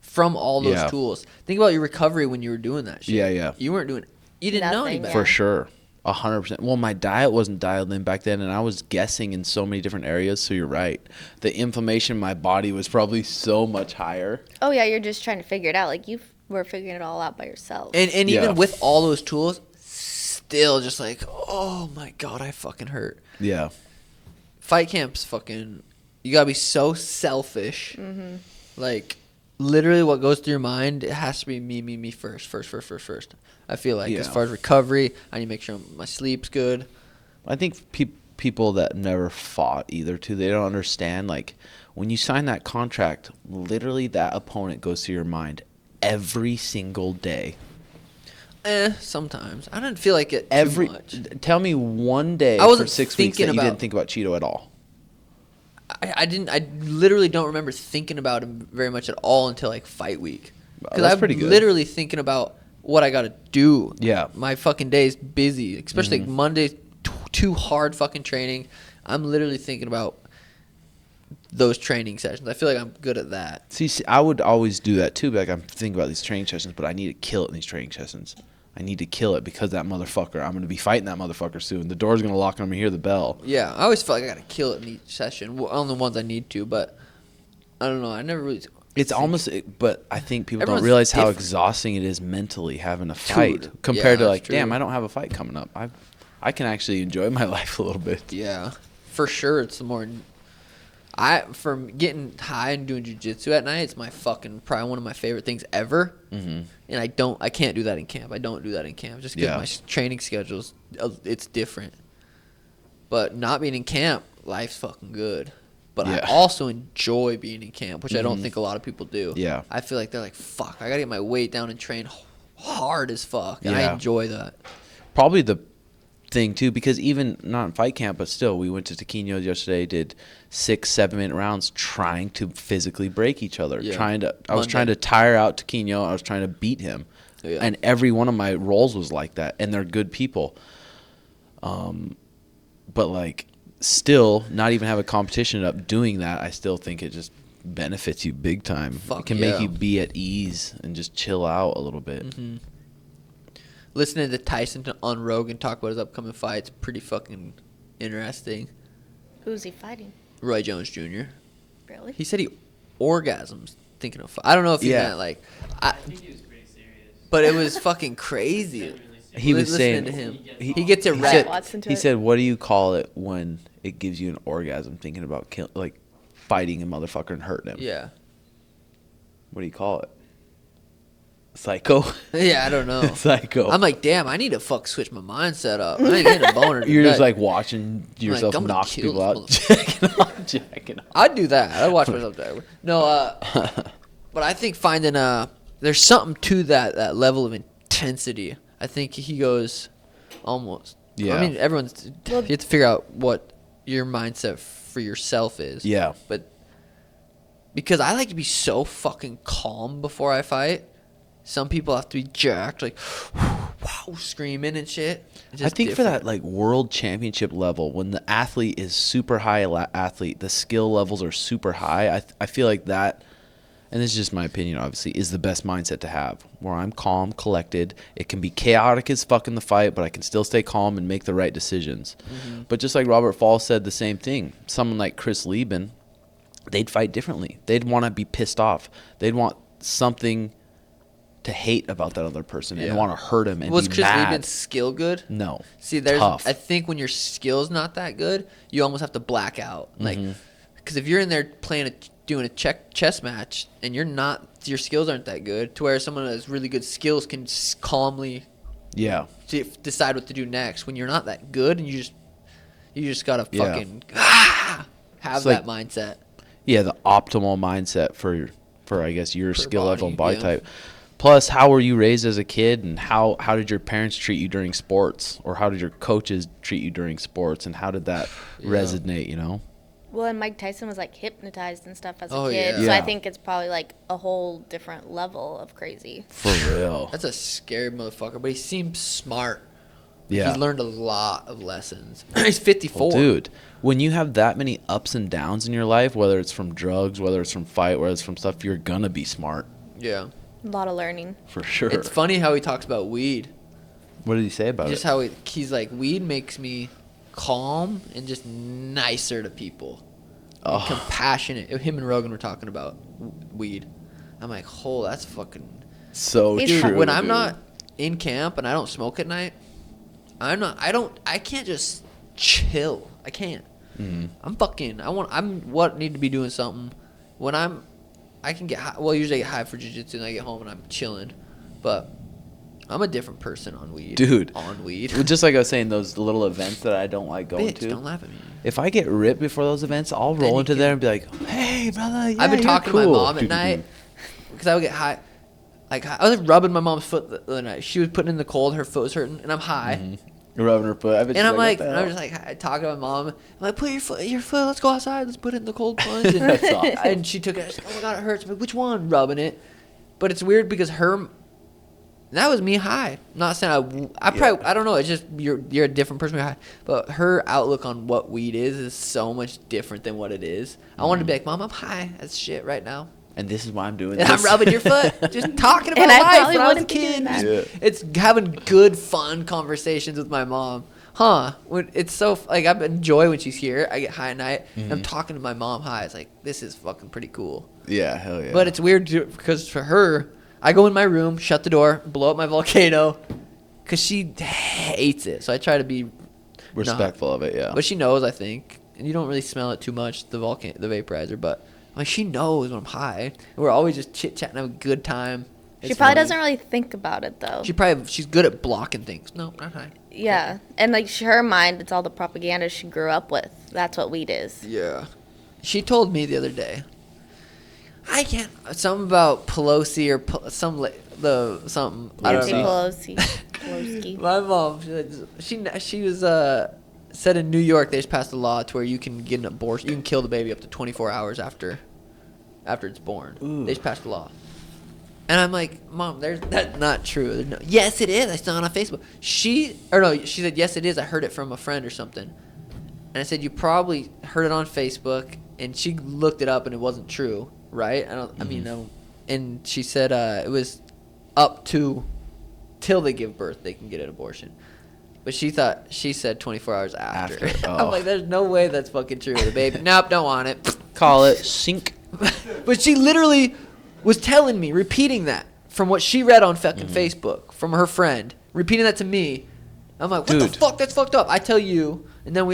from all those
Yeah.
tools. Think about your recovery when you were doing that shit.
Yeah, yeah.
You weren't doing you didn't know any
Nothing,
better.
For sure. 100%. Well, my diet wasn't dialed in back then, and I was guessing in so many different areas. So you're right. The inflammation in my body was probably so much higher.
Oh, yeah, you're just trying to figure it out. Like, you were figuring it all out by yourself.
And
Yeah.
even with all those tools, still just like, oh my god, I fucking hurt.
Yeah.
Fight camp's fucking You gotta be so selfish. Like, literally, what goes through your mind, it has to be me first. I feel like as far as recovery, I need to make sure my sleep's good.
I think people that never fought either, too, they don't understand. Like, when you sign that contract, literally that opponent goes through your mind every single day.
Sometimes I didn't feel like it
every
too much.
Tell me one day
I wasn't
for 6 weeks that you didn't think about Cheeto at all.
I didn't. I literally don't remember thinking about him very much at all until like fight week. Because
That's
I'm
pretty good.
literally thinking about what I got to do.
Yeah.
My fucking day's busy, especially like Monday, too hard fucking training. I'm literally thinking about those training sessions. I feel like I'm good at that.
See, I would always do that too. Be like, I'm thinking about these training sessions, but I need to kill it in these training sessions. I need to kill it because that motherfucker. I'm going to be fighting that motherfucker soon. The door's going to lock and I'm going to hear the bell.
Yeah, I always feel like I got to kill it in each session. On the ones I need to, but I don't know. I never really.
It's almost, but I think people
Everyone's
don't realize how
different.
exhausting it is mentally having a fight
Dude,
compared to
yeah,
like,
that's true.
damn, I don't have a fight coming up. I can actually enjoy my life a little bit.
Yeah, for sure. It's the more. From getting high and doing jiu-jitsu at night, it's my fucking probably one of my favorite things ever. And I can't do that in camp. I don't do that in camp just because my training schedule's it's different. But not being in camp, life's fucking good. But I also enjoy being in camp, which I don't think a lot of people do.
Yeah.
I feel like they're like, fuck, I gotta get my weight down and train hard as fuck, and I enjoy that.
Probably the thing too, because even not in fight camp, but still, we went to Taquino's yesterday, did 6-7 minute rounds trying to physically break each other. I was trying to tire out Taquino. I was trying to beat him, and every one of my roles was like that. And they're good people, but like still not even have a competition up doing that. I still think it just benefits you big time. It can make you be at ease and just chill out a little bit.
Listening to Tyson on Rogan talk about his upcoming fights, pretty fucking interesting.
Who's he fighting?
Roy Jones Jr.
Really?
He said he orgasms thinking of I don't know if he meant like
I think he was pretty serious.
But it was fucking crazy.
He was
listening
saying
to him. He gets it
said,
right.
He said, "What do you call it when it gives you an orgasm thinking about fighting a motherfucker and hurting him?"
Yeah.
What do you call it? Psycho?
Yeah, I don't know.
Psycho.
I'm like, damn, I need to switch my mindset up. I ain't getting a boner.
You're just
today.
like watching yourself
I'm
knock
kill
people out.
Jacking off. I'd do that. I'd watch myself die. No, but I think finding there's something to that level of intensity. I think he goes almost.
Yeah.
I mean, you have to figure out what your mindset for yourself is.
Yeah.
But because I like to be so fucking calm before I fight. Some people have to be jacked, like, wow, screaming and shit.
I think for that like world championship level, when the athlete is super high athlete, the skill levels are super high. I feel like that, and this is just my opinion, obviously, is the best mindset to have. Where I'm calm, collected. It can be chaotic as fuck in the fight, but I can still stay calm and make the right decisions. But just like Robert Fall said, the same thing. Someone like Chris Lieben, they'd fight differently. They'd want to be pissed off. They'd want something to hate about that other person and want to hurt him and
was
be
Chris
mad.
Lieben's skill good?
No.
See, there's.
Tough.
I think when your skill's not that good, you almost have to black out. Like, because if you're in there doing a chess match and your skills aren't that good, to where someone that has really good skills can calmly, decide what to do next. When you're not that good, and you just gotta fucking have that mindset.
Yeah, the optimal mindset for I guess your skill level and body type. Plus, how were you raised as a kid, and how did your parents treat you during sports, or how did your coaches treat you during sports, and how did that resonate? You know.
Well, and Mike Tyson was like hypnotized and stuff as a
Oh,
kid,
yeah.
so I think it's probably like a whole different level of crazy.
For real.
That's a scary motherfucker, but he seems smart.
Yeah.
He's learned a lot of lessons. He's 54.
Well, dude, when you have that many ups and downs in your life, whether it's from drugs, whether it's from fight, whether it's from stuff, you're gonna be smart.
Yeah.
A lot of learning.
For sure.
It's funny how he talks about weed.
What did he say about
Just
it?
how he's like, weed makes me calm and just nicer to people. And compassionate. Him and Rogan were talking about weed. I'm like, oh, that's fucking
so true.
When I'm not in camp and I don't smoke at night, I can't just chill. I can't. I'm need to be doing something when I can get high. Well, usually I get high for jiu-jitsu and I get home and I'm chilling, but I'm a different person on weed.
Dude.
On weed.
Well, just like I was saying, those little events that I don't like going
Bitch,
to.
don't laugh at me.
If I get ripped before those events, I'll roll into there and be like, hey, brother, yeah,
I've been
you're
talking
cool.
to my mom at night because I would get high. Like, I was rubbing my mom's foot the other night. She was putting in the cold. Her foot was hurting, and I'm high.
You're rubbing her foot.
And I'm like, I'm just like talking to my mom. I'm like, put your foot. Let's go outside. Let's put it in the cold plunge. And,
That's awesome.
and she took it. She's like, oh my god, it hurts. I'm like, which one? Rubbing it. But it's weird because that was me high. I'm not saying I probably, I don't know. It's just you're a different person when you're high. But her outlook on what weed is so much different than what it is. I wanted to be like, Mom, I'm high as shit right now.
And this is why I'm doing
and
this.
I'm rubbing your foot. Just talking about
And I
life
probably
when I was a
wouldn't be doing
kid.
that.
It's having good, fun conversations with my mom. It's so, like, I enjoy when she's here. I get high at night. And I'm talking to my mom high. It's like, this is fucking pretty cool.
Yeah, hell yeah.
But it's weird because for her, I go in my room, shut the door, blow up my volcano, because she hates it. So I try to be
respectful of it, yeah.
But she knows, I think. And you don't really smell it too much, the vaporizer. But like, she knows when I'm high. And we're always just chit-chatting, having a good time.
She probably doesn't really think about it, though.
She's good at blocking things. No, not high.
Yeah. And, like, her mind, it's all the propaganda she grew up with. That's what weed is.
Yeah. She told me the other day, I can't, something about Pelosi or something. I don't know.
Pelosi.
My mom, she was said in New York they just passed a law to where you can get an abortion. You can kill the baby up to 24 hours after it's born. Ooh. They just passed a law. And I'm like, Mom, that's not true. Yes, it is. I saw it on Facebook. She said, yes, it is. I heard it from a friend or something. And I said, you probably heard it on Facebook. And she looked it up and it wasn't true, right? I mean, no. And she said it was up to till they give birth, they can get an abortion. But she said 24 hours after. I'm like, there's no way that's fucking true. The baby, nope, don't want it.
Call it sink.
But she literally was telling me, repeating that from what she read on fucking Facebook from her friend, repeating that to me. I'm like, what the fuck? That's fucked up. I tell you, and then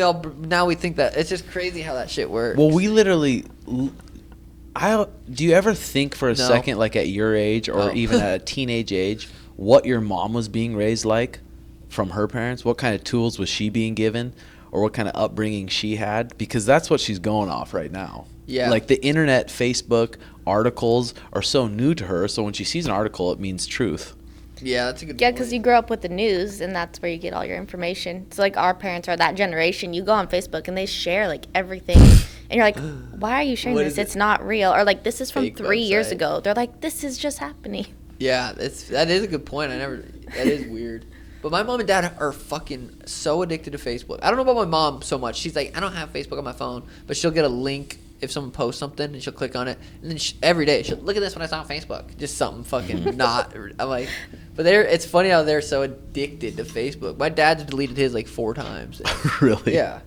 now we think that it's just crazy how that shit works.
Well, we literally. Do you ever think for a second, like at your age or even at a teenage age, what your mom was being raised like from her parents? What kind of tools was she being given, or what kind of upbringing she had? Because that's what she's going off right now.
Yeah.
Like the internet, Facebook, articles are so new to her. So when she sees an article, it means truth.
Yeah, that's a good point.
Yeah, because you grow up with the news, and that's where you get all your information. It's like our parents are that generation. You go on Facebook, and they share, like, everything. And you're like, why are you sharing this? It's not real. Or, like, this is from 3 years ago. They're like, this is just happening.
Yeah, that is a good point. That is weird. But my mom and dad are fucking so addicted to Facebook. I don't know about my mom so much. She's like, I don't have Facebook on my phone, but she'll get a link if someone posts something, and she'll click on it, and then every day she'll look at this when I saw on Facebook, just something fucking not. I'm like, but it's funny how they're so addicted to Facebook. My dad's deleted his like 4 times.
Really?
Yeah.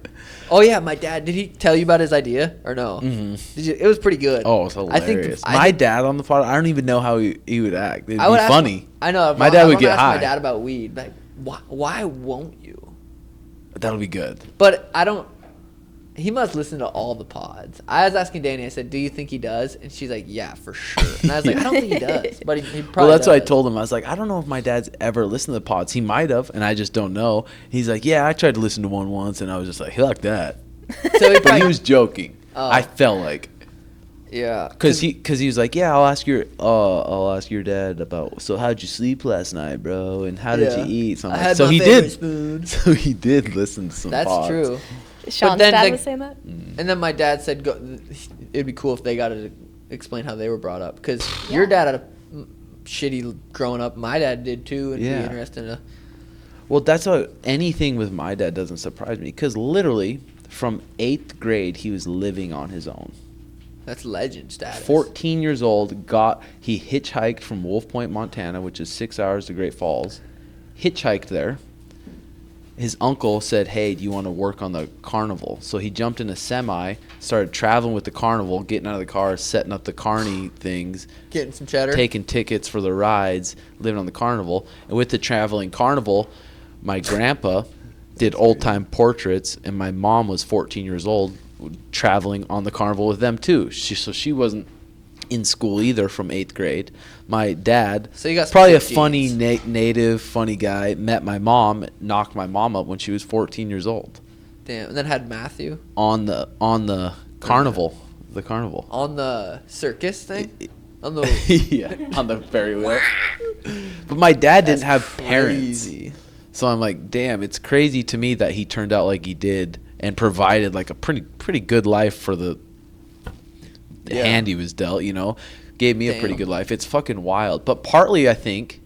Oh yeah, my dad. Did he tell you about his idea or no? Mm-hmm. It was pretty good.
Oh, it's hilarious. My dad on the pod, I don't even know how he would act. It'd be funny.
I know.
My dad would get high.
My dad about weed. Like, why won't you?
That'll be good.
But I don't. He must listen to all the pods. I was asking Danny, I said, do you think he does? And she's like, yeah, for sure. And I was like, I don't think he does. But he probably
Well, that's
does.
what I told him. I was like, I don't know if my dad's ever listened to the pods. He might have, and I just don't know. He's like, yeah, I tried to listen to one once, and I was just like, fuck that. But he was joking. I felt like.
Yeah.
Because he was like, yeah, I'll ask your dad about, so how'd you sleep last night, bro? And how did you eat? So,
I had
so
my
he
favorite
did.
spoon.
So he did listen to some
That's
pods.
true.
Sean's dad was saying that?
And then my dad said it'd be cool if they got to explain how they were brought up. Because your dad had a shitty growing up. My dad did too. And it'd be interesting to...
Well, that's how anything with my dad doesn't surprise me. Because literally, from 8th grade, he was living on his own.
That's legend status.
14 years old, he hitchhiked from Wolf Point, Montana, which is 6 hours to Great Falls. Hitchhiked there. His uncle said, hey, do you want to work on the carnival? So he jumped in a semi, started traveling with the carnival, getting out of the car, setting up the carny things.
Getting some cheddar.
Taking tickets for the rides, living on the carnival. And with the traveling carnival, my grandpa did old time portraits, and my mom was 14 years old, traveling on the carnival with them too. So she wasn't in school either from 8th grade. My dad,
So you got some
probably a
good
funny
genes.
native, funny guy, met my mom, knocked my mom up when she was 14 years old
Damn. And then had Matthew
on the carnival, the carnival.
on the circus thing. On the
Yeah, on the ferry wheel. But my dad didn't
That's
have parents.
crazy.
So I'm like, damn, it's crazy to me that he turned out like he did and provided like a pretty good life for the hand he was dealt, you know. Gave me a pretty
Damn.
good life. It's fucking wild. But partly I think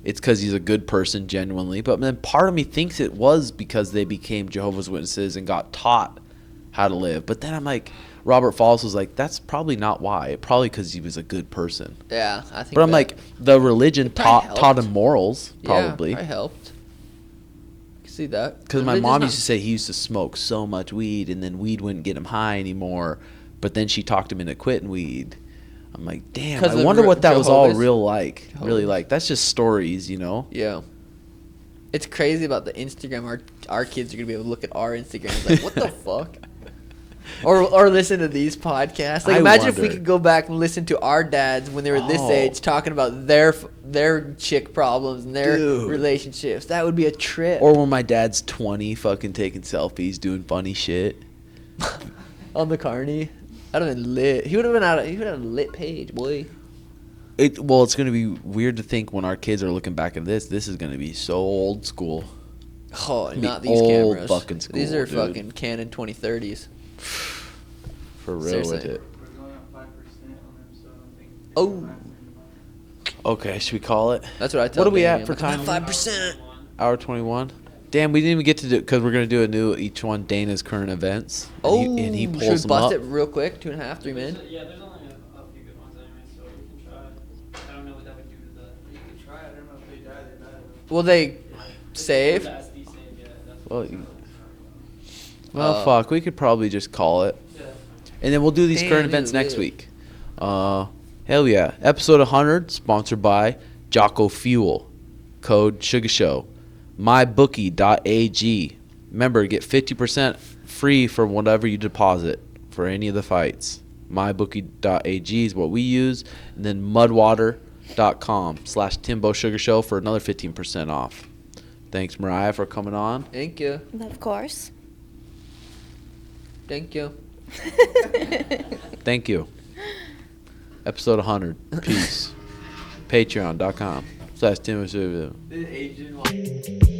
it's because he's a good person genuinely. But then part of me thinks it was because they became Jehovah's Witnesses and got taught how to live. But then I'm like, Robert Falls was like, that's probably not why. Probably because he was a good person.
Yeah, I think.
But I'm
that-
like, the religion
probably
taught
helped.
him morals, probably.
Yeah, I helped. I can see that.
Because my
Religion's
mom
not-
used to say he used to smoke so much weed, and then weed wouldn't get him high anymore. But then she talked him into quitting weed. I'm like, damn,
'Cause
I
of
wonder what that was all
Jehovah's?
real like. Really
Jehovah's.
like. That's just stories, you know?
Yeah. It's crazy about the Instagram. Our kids are gonna be able to look at our Instagrams like, what the fuck? Or listen to these podcasts. Like,
I
imagine if we
wonder.
could go back and listen to our dads when they were this
Oh.
age, talking about their chick problems and their
Dude.
relationships. That would be a trip.
Or when my dad's 20, fucking taking selfies, doing funny shit.
On the carny, I'd have been lit. He would have been he would have a lit page, boy.
Well, it's gonna be weird to think when our kids are looking back at this. This is gonna be so old school.
Oh,
It'd be
not these
old
cameras.
fucking school,
These are
dude.
fucking Canon 2030s.
For real
Seriously.
with it.
Oh.
Okay, should we call it?
That's what I tell
What are we
Damien.
at for
I'm
time?
like, 5%.
Hour 21. Damn, we didn't even get to do because we're gonna do a new each one Dana's current events.
Oh,
and he
should we
pulls them
bust
up.
it real quick? 2.5, 3 minutes.
Yeah, there's only a few good ones anyway, so we can try. I don't know what that would do to the. You can try. I don't know if they die. They die.
Will they save?
That's the save. Yeah. That's
Well, fuck, we could probably just call it,
Yeah.
and then we'll do these
Damn,
current events
you
next
lit.
week. Hell yeah! Episode 100 sponsored by Jocko Fuel, code Sugar Show, mybookie.ag. Remember, get 50% free for whatever you deposit for any of the fights. Mybookie.ag is what we use, and then mudwater.com/Timbo Sugar Show for another 15% off. Thanks, Mariah, for coming on.
Thank you.
Of course.
Thank you.
Thank you. Episode 100. Peace. Patreon.com/Timbo Sugar Show.
The Asian one.